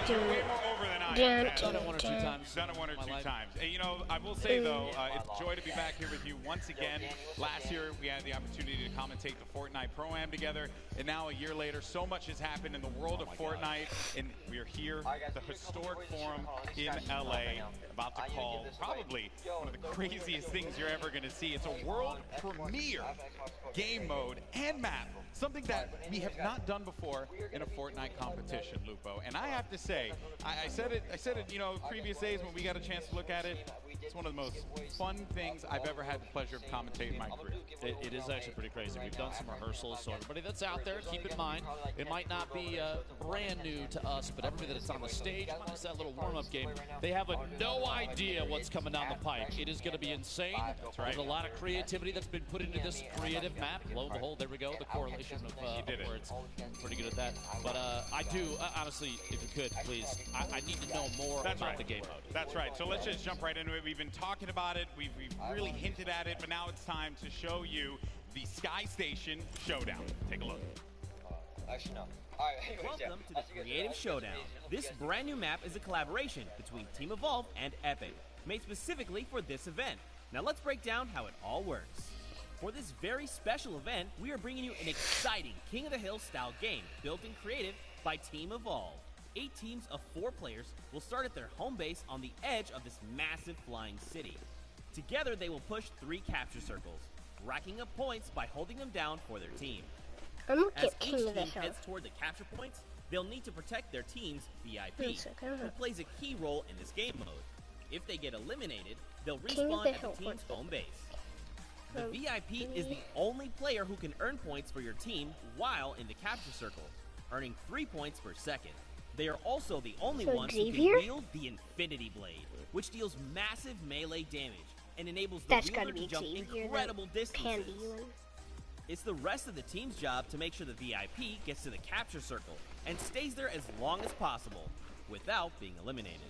You're way more over than I am. Done it one or two times. Done it one or two times. And, you know, I will say, though, it's a joy to be back here with you once again. Last year, we had the opportunity to commentate the Fortnite Pro-Am together. And now, a year later, so much has happened in the world of Fortnite. And we are here at the historic forum in LA, about to call probably one of the craziest things you're ever going to see. It's a world premiere game mode and map. Something that we have not done before in a Fortnite competition, Lupo. And I have to say, I said it, you know, previous days when we got a chance to look at it. It's one of the most fun things I've ever had the pleasure of commentating in my career. It is actually pretty crazy. We've done some rehearsals, so everybody that's out there, keep in mind, it might not be brand new to us, but everybody that's on the stage, minus that little warm-up game, they have no idea what's coming down the pike. It is going to be insane. That's right. There's a lot of creativity that's been put into this creative map. Lo and behold, there we go, the correlation of words. Pretty good at that. But I do, honestly, if you could, please, I need to know more about the game mode. That's right. So let's just jump right into it. We've been talking about it. We've really hinted at it, but now it's time to show you the Sky Station Showdown. Take a look. Actually, no. Welcome to the Creative Showdown. This brand new map is a collaboration between Team Evolve and Epic, made specifically for this event. Now let's break down how it all works. For this very special event, we are bringing you an exciting King of the Hill style game built in creative by Team Evolve. 8 teams of 4 players will start at their home base on the edge of this massive flying city. Together, they will push 3 capture circles, racking up points by holding them down for their team. As each team heads toward the capture points, they'll need to protect their team's VIP, who plays a key role in this game mode. If they get eliminated, they'll respawn at the team's home base. The VIP is the only player who can earn points for your team while in the capture circle, earning 3 points per second. They are also the only ones who can wield the Infinity Blade, which deals massive melee damage and enables the wielder to jump incredible distances. It's the rest of the team's job to make sure the VIP gets to the capture circle and stays there as long as possible without being eliminated.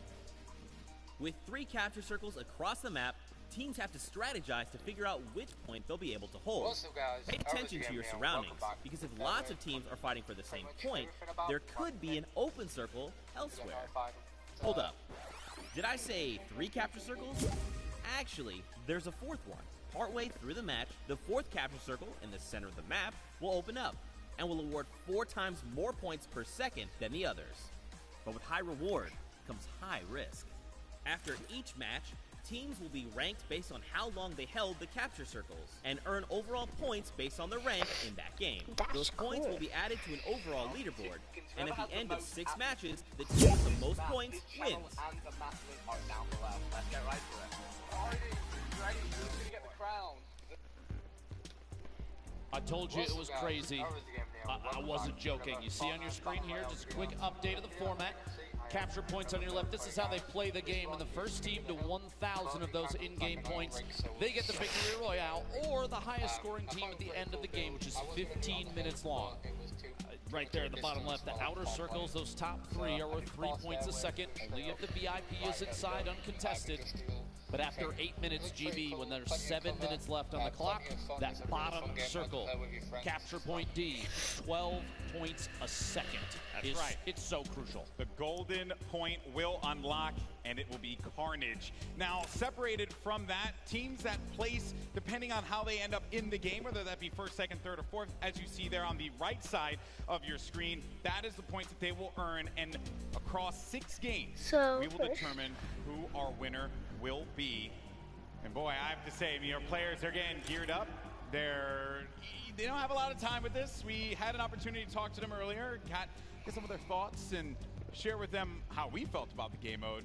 With 3 capture circles across the map, teams have to strategize to figure out which point they'll be able to hold. Pay attention to your surroundings, because if lots of teams are fighting for the same point, there could be an open circle elsewhere. Hold up. Did I say 3 capture circles? Actually, there's a 4th one. Partway through the match, the 4th capture circle in the center of the map will open up and will award 4 times more points per second than the others. But with high reward comes high risk. After each match, teams will be ranked based on how long they held the capture circles and earn overall points based on their rank in that game. Those points will be added to an overall leaderboard, and at the end of 6 matches, the team with the most points wins. I told you it was crazy. I wasn't joking. You see on your screen here, just a quick update of the format. Capture points on your left. This is how they play the game. And the first team to 1,000 of those in-game points, they get the victory royale, or the highest scoring team at the end of the game, which is 15 minutes long. Right there in the bottom left, the outer circles, those top 3 are worth 3 points a second. Only if the VIP is inside uncontested. But after 8 minutes, GB, when there's 7 minutes left on the clock, that bottom circle, capture point D, 12 points a second. That's right. It's so crucial. The golden point will unlock, and it will be carnage. Now, separated from that, teams that place, depending on how they end up in the game, whether that be 1st, 2nd, 3rd, or 4th, as you see there on the right side of your screen, that is the points that they will earn, and across 6 games, we will determine who our winner will be. And boy, I have to say, you know, players, they're getting geared up. They don't have a lot of time with this. We had an opportunity to talk to them earlier, get some of their thoughts and share with them how we felt about the game mode.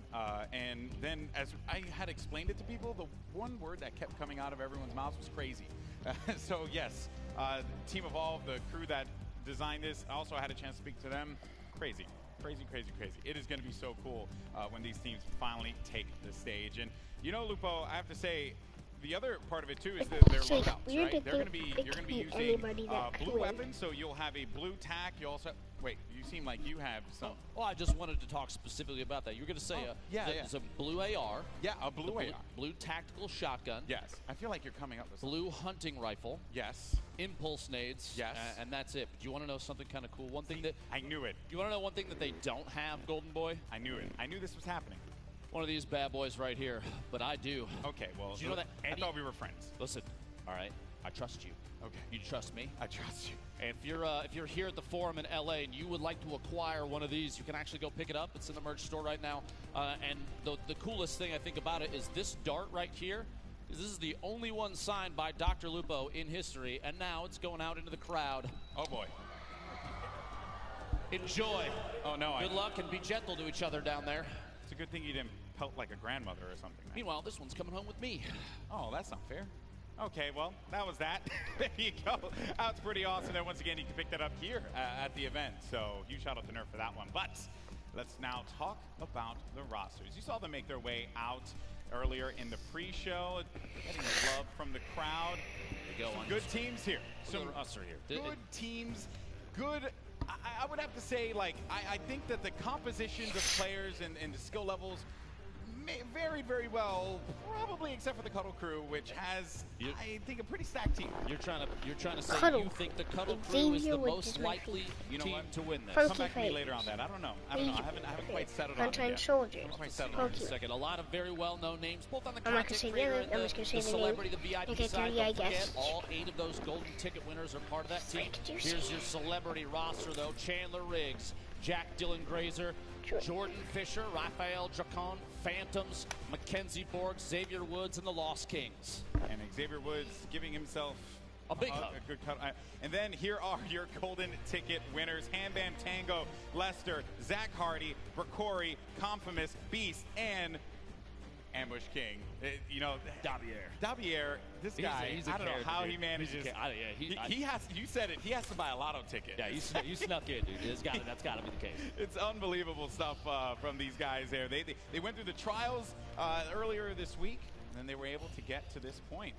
And then as I had explained it to people, the one word that kept coming out of everyone's mouths was crazy. So yes, Team Evolve, the crew that designed this, I also had a chance to speak to them. Crazy. Crazy, crazy, crazy. It is going to be so cool when these teams finally take the stage. And, you know, Lupo, I have to say, the other part of it too is that their loadouts, right? You're going to be using blue weapons, so you'll have a blue tac. You also wait. You seem like you have some. Well, I just wanted to talk specifically about that. You were going to say there's a blue AR. Yeah, a blue AR. Blue tactical shotgun. Yes. I feel like you're coming up with blue hunting rifle. Yes. Impulse nades. Yes. And that's it. Do you want to know something kind of cool? One thing that I knew it. Do you want to know one thing that they don't have, Golden Boy? I knew it. I knew this was happening. One of these bad boys right here, but I do. Okay, well, do you know that I thought we were friends. Listen, all right, I trust you. Okay. You trust me? I trust you. And if you're here at the Forum in LA and you would like to acquire one of these, you can actually go pick it up. It's in the merch store right now. And the coolest thing I think about it is this dart right here. This is the only one signed by Dr. Lupo in history, and now it's going out into the crowd. Oh boy. Enjoy. Oh no. Good luck and be gentle to each other down there. It's a good thing you didn't pelt like a grandmother or something. Man. Meanwhile, this one's coming home with me. Oh, that's not fair. Okay, well, that was that. There you go. That's pretty awesome. And once again, you can pick that up here at the event. So huge shout out to Nerf for that one. But let's now talk about the rosters. You saw them make their way out earlier in the pre-show, getting the love from the crowd. There you go. Some good teams here. Some roster here. Good teams. Good. I would have to say, like, I think that the compositions of players and the skill levels very, very well, probably except for the Cuddle Crew, which has, I think, a pretty stacked team. You're trying to say you think the Cuddle Crew is the most likely team to win this. Come back to me later on that. I don't know. I haven't quite settled on it yet. Soldiers. I haven't quite settled on it. Second, a lot of very well-known names, both on the I'm not gonna say the other. I'm just gonna say the the celebrity, name. the VIP Okay, side. I Don't forget, guess. all 8 of those golden ticket winners are part of that team. Here's your celebrity roster, though: Chandler Riggs, Jack Dylan Grazer, Jordan Fisher, Raphael Dracon, Phantoms, Mackenzie Borg, Xavier Woods, and the Lost Kings. And Xavier Woods giving himself a big hug. A good cut. And then here are your golden ticket winners: Handband Tango, Lester, Zach Hardy, Bracori, Confimus, Beast, and Ambush King. You know, Dabier, this guy, he's a I don't know how he manages. He has, you said it, he has to buy a lotto ticket. Yeah, you snuck in, dude. That's got to be the case. It's unbelievable stuff from these guys there. They went through the trials earlier this week, and then they were able to get to this point.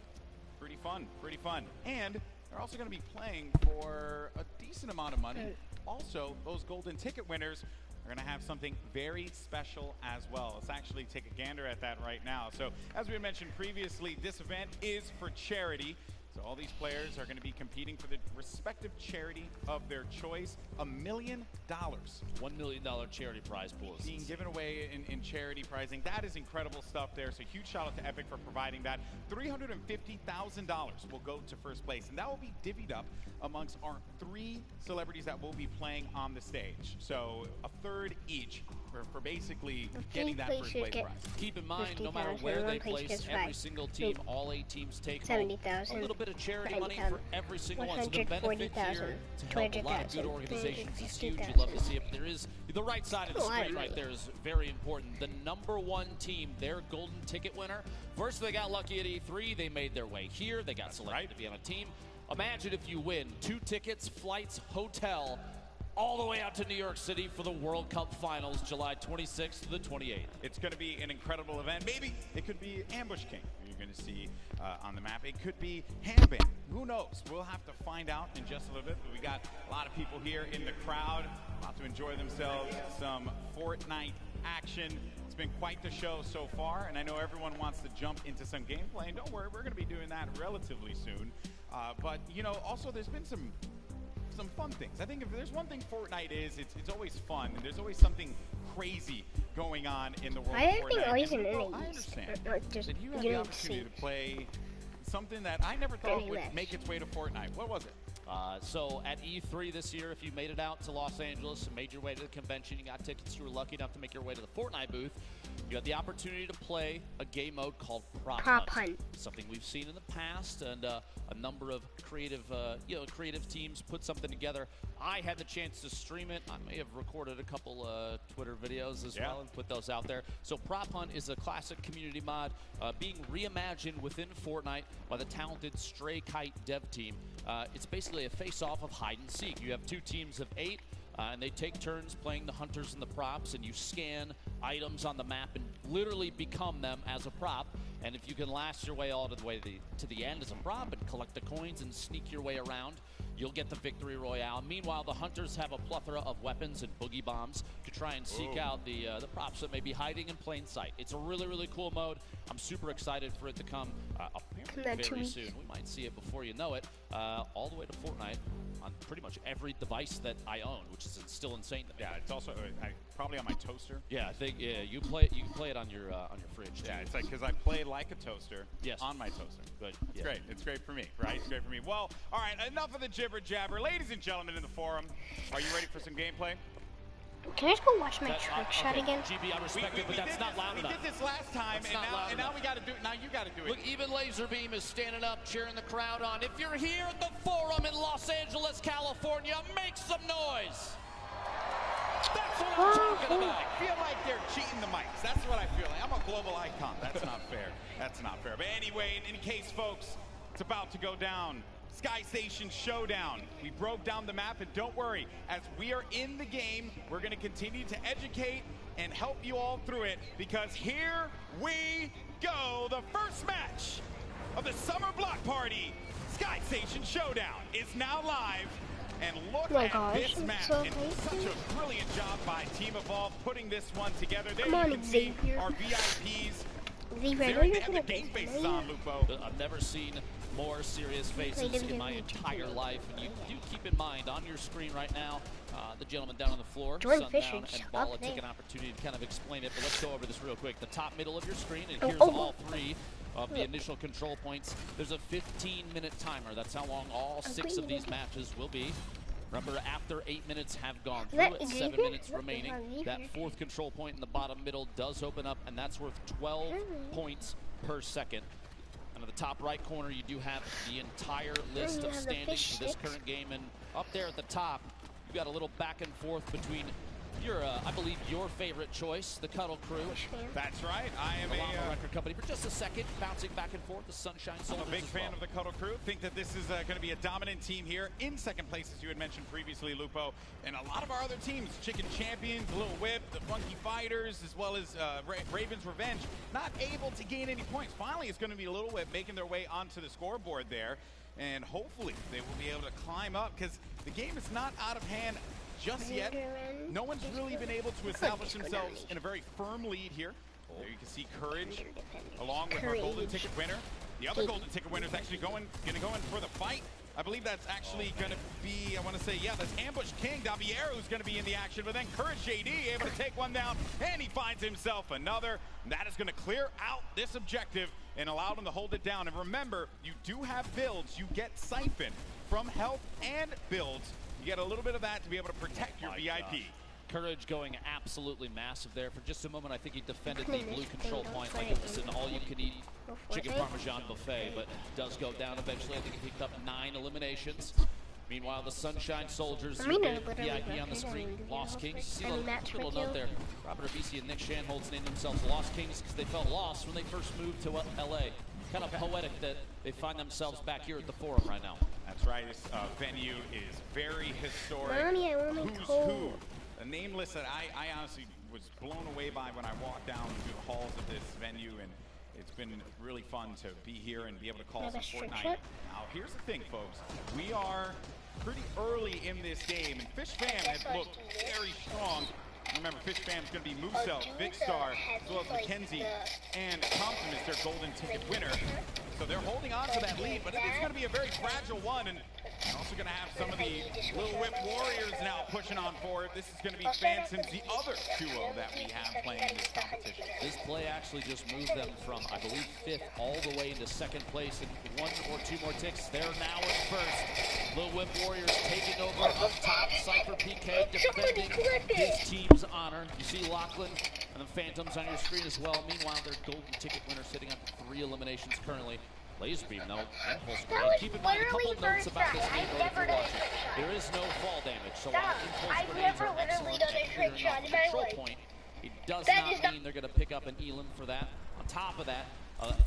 Pretty fun, pretty fun. And they're also going to be playing for a decent amount of money. Also, those golden ticket winners are going to have something very special as well. Let's actually take a gander at that right now. So, as we mentioned previously, this event is for charity. So all these players are going to be competing for the respective charity of their choice. $1 million. $1 million charity prize pool. Being given away in charity prizing. That is incredible stuff there. So huge shout out to Epic for providing that. $350,000 will go to first place. And that will be divvied up amongst our 3 celebrities that will be playing on the stage. So a third each for basically getting that first place prize. Keep in mind, no matter where they place, every single team, all 8 teams take home a little bit of charity money for every single one. So the benefit here to help a lot of good organizations is huge. You'd love to see it. But there is the right side of the screen right there is very important. The #1 team, their golden ticket winner. First, they got lucky at E3. They made their way here. They got selected to be on a team. Imagine if you win 2 tickets, flights, hotel, all the way out to New York City for the World Cup Finals, July 26th to the 28th. It's going to be an incredible event. Maybe it could be Ambush King you're going to see on the map. It could be Handband. Who knows? We'll have to find out in just a little bit. But we got a lot of people here in the crowd about to enjoy themselves. Some Fortnite action. It's been quite the show so far, and I know everyone wants to jump into some gameplay. And don't worry, we're going to be doing that relatively soon. But, you know, also there's been some fun things. I think if there's one thing Fortnite is, it's always fun, and there's always something crazy going on in the world of Fortnite. I understand that you had the opportunity to play something that I never thought would make its way to Fortnite. What was it? So at E3 this year, if you made it out to Los Angeles and made your way to the convention, you got tickets, you were lucky enough to make your way to the Fortnite booth, you had the opportunity to play a game mode called Prop Hunt. Something we've seen in the past, and a number of creative teams put something together. I had the chance to stream it. I may have recorded a couple Twitter videos as well and put those out there. So Prop Hunt is a classic community mod being reimagined within Fortnite by the talented Stray Kite dev team. It's basically a face-off of hide and seek. You have 2 teams of 8. and they take turns playing the hunters and the props, and you scan items on the map and literally become them as a prop. And if you can last your way all the way to the end as a prop and collect the coins and sneak your way around, you'll get the victory royale. Meanwhile, the hunters have a plethora of weapons and boogie bombs to try and seek out the props that may be hiding in plain sight. It's a really, really cool mode. I'm super excited for it to come apparently very soon. We might see it before you know it, all the way to Fortnite on pretty much every device that I own, which is still insane to me. Yeah, it's also probably on my toaster. Yeah, I think you can play it on your fridge. Too. Yeah, it's like because I play like a toaster. Yes. On my toaster. Good. It's great. It's great for me, right? It's great for me. Well, all right. Enough of the jibber jabber, ladies and gentlemen in the forum. Are you ready for some gameplay? Can I just go watch my trick shot again? GB, I respect it, but that's not loud enough. We did this last time, and now we got to do it. Now you got to do it. Look, even Laserbeam is standing up, cheering the crowd on. If you're here at the Forum in Los Angeles, California, make some noise. That's what I'm talking about. I feel like they're cheating the mics. That's what I feel like. I'm a global icon. That's not fair. That's not fair. But anyway, in any case, folks, it's about to go down. Sky Station Showdown. We broke down the map, and don't worry, as we are in the game, we're going to continue to educate and help you all through it, because here we go. The first match of the Summer Block Party, Sky Station Showdown, is now live. And look at this map. And such a brilliant job by Team Evolve putting this one together. There you can see our VIPs. They have the game faces on, Lupo. I've never seen more serious faces in my entire life. And you do keep in mind, on your screen right now, the gentleman down on the floor, Sundown and Bala, take an opportunity to kind of explain it. But let's go over this real quick. The top middle of your screen, and here's all three of the initial control points. There's a 15-minute timer. That's how long all 6 of these matches will be. Remember, after 8 minutes have gone through it, 7 minutes remaining, that 4th control point in the bottom middle does open up, and that's worth 12 points per second. And in the top right corner, you do have the entire list of standings for this current game. And up there at the top, you've got a little back and forth between your, I believe, your favorite choice, the Cuddle Crew. That's right. I am a record company for just a second, bouncing back and forth. The Sunshine Soldiers. I'm a big fan of the Cuddle Crew. Think that this is going to be a dominant team here in second place, as you had mentioned previously, Lupo. And a lot of our other teams, Chicken Champions, Little Whip, the Funky Fighters, as well as Raven's Revenge, not able to gain any points. Finally, it's going to be Little Whip making their way onto the scoreboard there. And hopefully they will be able to climb up, because the game is not out of hand just yet. No one's really been able to establish themselves in a very firm lead here. There you can see Courage along with our golden ticket winner. The other golden ticket winner is actually going in for the fight. I believe that's actually going to be, I want to say, yeah, that's Ambush King Daviero who's going to be in the action, but then Courage JD able to take one down, and he finds himself another. That is going to clear out this objective and allow them to hold it down. And remember, you do have builds. You get Siphon from health and builds. You get a little bit of that to be able to protect your VIP. Gosh. Courage going absolutely massive there. For just a moment, I think he defended the blue control point like it was an all-you-can-eat chicken parmesan buffet, but it does go down eventually. I think he picked up 9 eliminations. Meanwhile, the Sunshine Soldiers, VIP on the screen, Lost Kings. See a little note there. Robert Abisi and Nick Shanholz named themselves Lost Kings because they felt lost when they first moved to LA. Kind of poetic that they find themselves back here at the Forum right now. That's right. This venue is very historic. Mommy, I want my Who's coat. who? A name list that I honestly was blown away by when I walked down through the halls of this venue, and it's been really fun to be here and be able to call some Fortnite. Now, here's the thing, folks. We are pretty early in this game, and Fish Fam has looked very strong. Remember, Fish Fam is going to be Musel, Vicstar, as well as Mackenzie, and Thompson is their golden ticket winner. So they're holding on to that lead, but it is going to be a very fragile one. And also going to have some of the Little Whip Warriors now pushing on forward. This is going to be Phantoms, the other duo that we have playing in this competition. This play actually just moved them from, I believe, 5th all the way into 2nd place. And 1 or 2 more ticks, they're now in 1st. Little Whip Warriors taking over up top. Cypher PK defending his team's honor. You see Lachlan and the Phantoms on your screen as well. Meanwhile, their golden ticket winner sitting on 3 eliminations currently. Laserbeam, though, impulse grenade. Keep in mind a couple notes about this game if you're watching. There is no fall damage, so while impulse grenades are excellent at clearing out the control point, it does not mean they're going to pick up an elim for that. On top of that,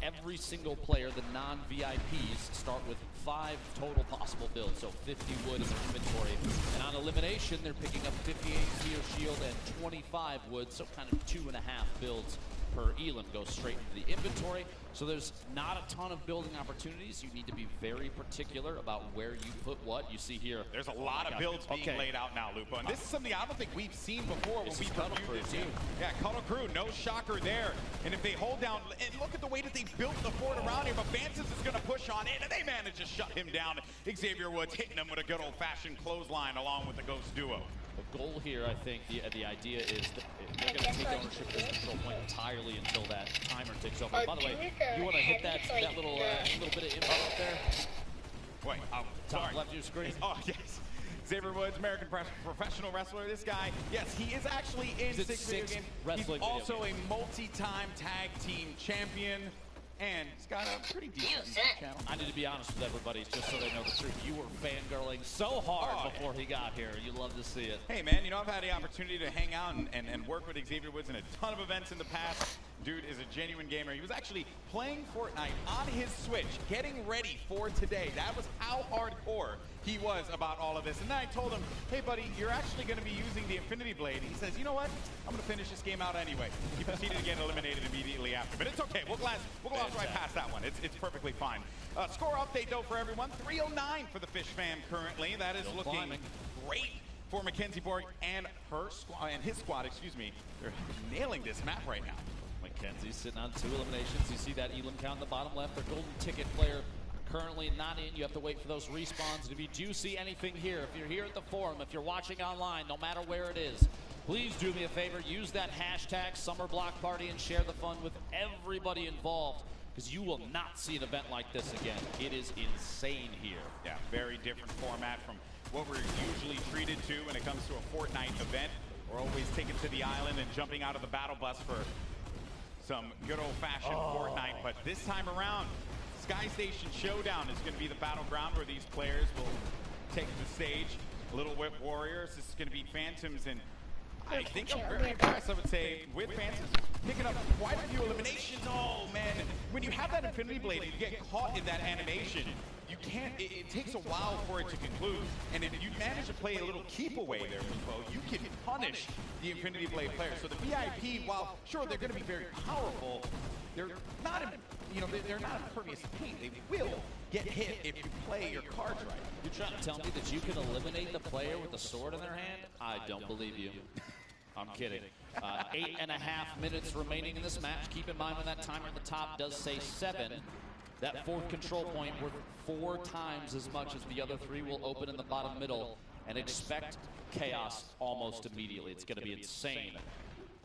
Every single player, the non-VIPs, start with 5 total possible builds, so 50 wood in their inventory. And on elimination, they're picking up 58 Zeo Shield and 25 wood, so kind of 2.5 builds per elim goes straight into the inventory. So there's not a ton of building opportunities. You need to be very particular about where you put what. You see here, there's a lot of builds being laid out now, Lupo. And this is something I don't think we've seen before when we've reviewed this. Yeah, Cuddle Crew, no shocker there. And if they hold down, and look at the way that they built the fort around here, but Vances is going to push on in, and they manage to shut him down. Xavier Woods hitting him with a good old-fashioned clothesline along with the Ghost duo. The goal here, I think, the idea is that they're going to take ownership of this control point entirely until that timer ticks over. By the way, you want to hit that little bit of info up there? Wait, top left of your screen. Oh, yes. Xavier Woods, American professional wrestler. This guy, yes, he is actually in 6 video games. He's also a multi-time tag team champion. And he's got a pretty decent channel. I need to be honest with everybody, just so they know the truth. You were fangirling so hard before he got here. You love to see it. Hey, man, you know, I've had the opportunity to hang out and work with Xavier Woods in a ton of events in the past. Dude is a genuine gamer. He was actually playing Fortnite on his Switch, getting ready for today. That was how hardcore he was about all of this. And then I told him, hey, buddy, you're actually going to be using the Infinity Blade. He says, you know what? I'm going to finish this game out anyway. He proceeded to get eliminated immediately after. But it's okay. We'll gloss right past that one. It's perfectly fine. Score update, though, for everyone. 309 for the Fish fam currently. That is looking great for Mackenzie Borg and his squad, excuse me. They're nailing this map right now. Mackenzie's sitting on 2 eliminations. You see that elim count in the bottom left. Their golden ticket player currently not in. You have to wait for those respawns. And if you do see anything here, if you're here at the forum, if you're watching online, no matter where it is, please do me a favor. Use that hashtag Summer Block Party and share the fun with everybody involved, because you will not see an event like this again. It is insane here. Yeah, very different format from what we're usually treated to when it comes to a Fortnite event. We're always taken to the island and jumping out of the battle bus for some good old-fashioned Fortnite, but this time around, Sky Station Showdown is going to be the battleground where these players will take the stage. Little Whip Warriors, this is going to be Phantoms, and I think I'm very impressed, I would say, with Phantoms picking up quite a few eliminations. Oh, man, when you have that Infinity Blade and you get caught in that animation, you can't, it takes a while for it to conclude. And if you manage to play a little keep away there, Lupo, you can punish the Infinity Blade player. So the VIP, while sure they're going to be very powerful, they're not, they're not impervious to pain. They will get hit if you play your cards right. You're trying to tell me that you can eliminate the player with the sword in their hand? I don't believe you. I'm kidding. 8.5 minutes remaining in this match. Keep in mind when that timer at the top does say 7. That 4th control point worth 4 times as much as the other 3 will open in the bottom middle, and expect chaos almost immediately. It's going to be insane.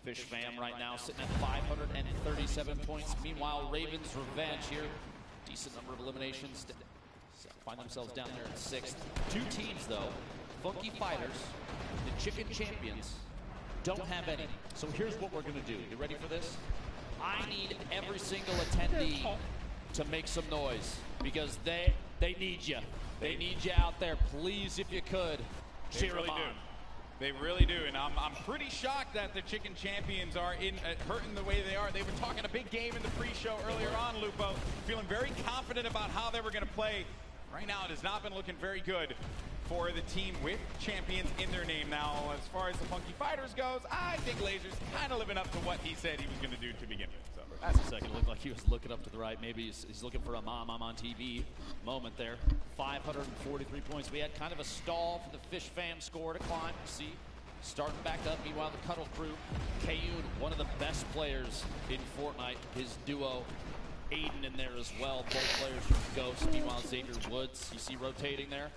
Fish fam right now sitting at 537 points. Meanwhile, Ravens Revenge here, decent number of eliminations, find themselves down there at 6th. 2 teams though, Funky Fighters, the Chicken Champions, don't have any. So here's what we're going to do. You ready for this? I need every single attendee to make some noise, because they need you. They need you out there. Please, if you could, cheer them on. They really do, and I'm pretty shocked that the Chicken Champions are hurting the way they are. They were talking a big game in the pre-show earlier on, Lupo, feeling very confident about how they were going to play. Right now, it has not been looking very good for the team with champions in their name. Now, as far as the Funky Fighters goes, I think Laser's kind of living up to what he said he was going to do to begin with. So. That's a second. It looked like he was looking up to the right. Maybe he's looking for a I'm on TV moment there. 543 points. We had kind of a stall for the Fish fam score to climb. See, starting back up. Meanwhile, the Cuddle Crew, Kayun, one of the best players in Fortnite. His duo, Aiden, in there as well. Both players from Ghost. Meanwhile, Xavier Woods, you see rotating there.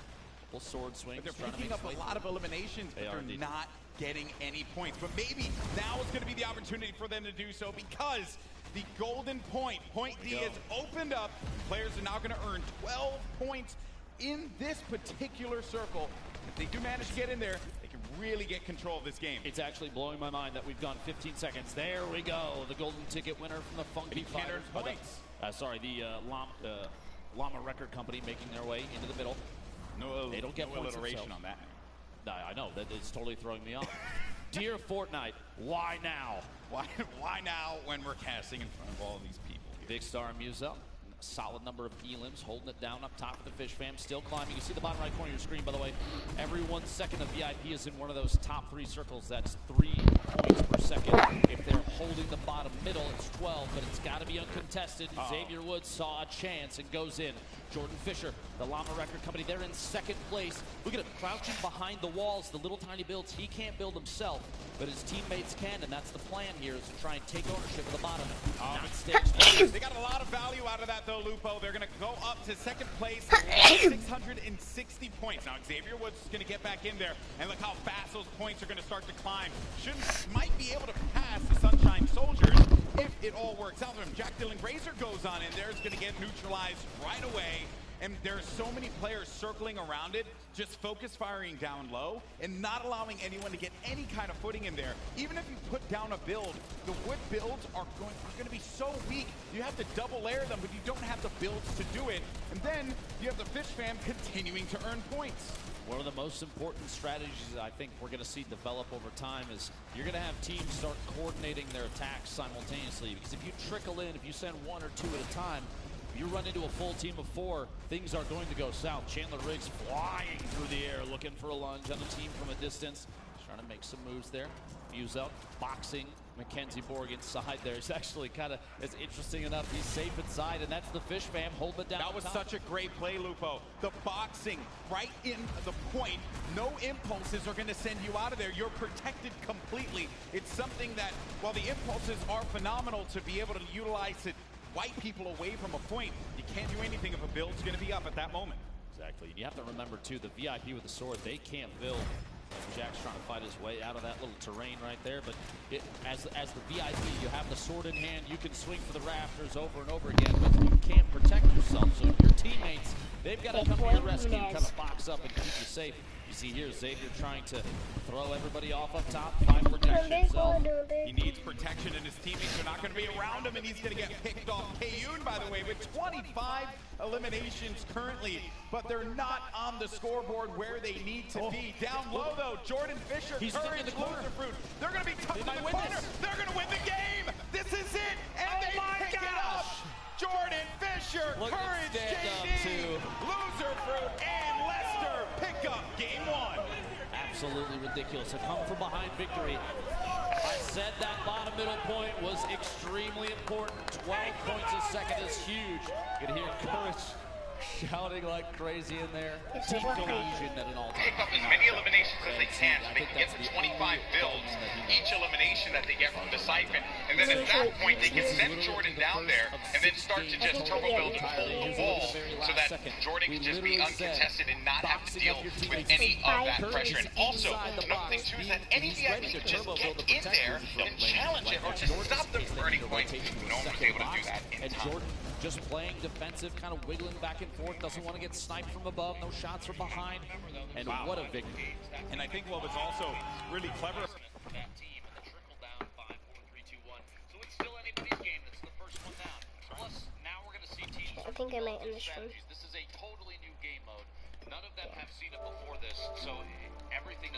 Full sword swing. But they're picking up a lot of eliminations, but they're not getting any points. But maybe now is going to be the opportunity for them to do so, because the golden point D is opened up. Players are now going to earn 12 points in this particular circle. If they do manage to get in there, they can really get control of this game. It's actually blowing my mind that we've gone 15 seconds. There we go. The golden ticket winner from the Funky Fighters. Sorry, the Llama Record Company making their way into the middle. They don't get points alliteration on that. I know, that is totally throwing me off. Dear Fortnite, why now? Why now when we're casting in front of all of these people here? Big star Muzo. Solid number of elims, holding it down up top of the Fish Fam, still climbing. You see the bottom right corner of your screen, by the way. Every 1 second of VIP is in one of those top 3 circles. That's 3 points per second. If they're holding the bottom middle, it's 12, but it's got to be uncontested. Xavier Woods saw a chance and goes in. Jordan Fisher, the Llama Record Company, they're in 2nd place. Look at him crouching behind the walls, the little tiny builds. He can't build himself, but his teammates can, and that's the plan here, is to try and take ownership of the bottom. Not stage. They got a lot of value out of that, though, Lupo. They're going to go up to 2nd place, 660 points. Now, Xavier Woods is going to get back in there, and look how fast those points are going to start to climb. Might be able to pass the Sunshine Soldiers if it all works out for him. Jack Dylan Grazer goes on in there, is going to get neutralized right away. And there's so many players circling around it, just focus firing down low and not allowing anyone to get any kind of footing in there. Even if you put down a build, the wood builds are going to be so weak. You have to double layer them, but you don't have the builds to do it. And then you have the Fish Fam continuing to earn points. One of the most important strategies I think we're going to see develop over time is you're going to have teams start coordinating their attacks simultaneously. Because if you trickle in, if you send 1 or 2 at a time, you run into a full team of 4, things are going to go south. Chandler Riggs flying through the air, looking for a lunge on the team from a distance. Trying to make some moves there. Fuse up, boxing. Mackenzie Borg inside there. It's actually kind of, it's interesting enough. He's safe inside, and that's the Fish Fam holding it down. That was such a great play, Lupo. The boxing right in the point. No impulses are going to send you out of there. You're protected completely. It's something that, while the impulses are phenomenal to be able to utilize it, wipe people away from a point, you can't do anything if a build's going to be up at that moment. Exactly. And you have to remember, too, the VIP with the sword, they can't build. Jack's trying to fight his way out of that little terrain right there, but as the VIP, you have the sword in hand, you can swing for the rafters over and over again, but you can't protect yourself. So your teammates, they've got to come to your rescue, kind of box up and keep you safe. You see here, Xavier trying to throw everybody off up top, find protection himself. He needs protection, and his teammates are not going to be around him, and he's going to get picked off. Kayun, by the way, with 25 eliminations currently, but they're not on the scoreboard where they need to be. Down low, though, Jordan Fisher, Courage, Loserfruit. They're going to be tough in the corner. They're going to win the game. This is it, and they pick it up. Jordan Fisher, Courage, JD, Loserfruit, and Lester pick up game 1. Absolutely ridiculous. A come from behind victory. I said that bottom middle point was extremely important. 12 points a second is huge. You can hear Courage shouting like crazy in there. Team cohesion at an all-time. Pick up as many eliminations as they can so they can get to 25 builds each elimination that they get from the siphon. And then at that point, they can send Jordan down there and then start to just turbo build and hold the wall so that Jordan can just be uncontested and not have to deal with any of that pressure. And also, another thing too is that any VIP could just get in there and challenge it or just stop them from earning points. No one was able to do that in time. Just playing defensive, kind of wiggling back and forth, doesn't want to get sniped from above, no shots from behind, and what a victory. And I think what was also really clever. I think I might end the stream. This is a totally new game mode. None of them have seen it before this, so everything is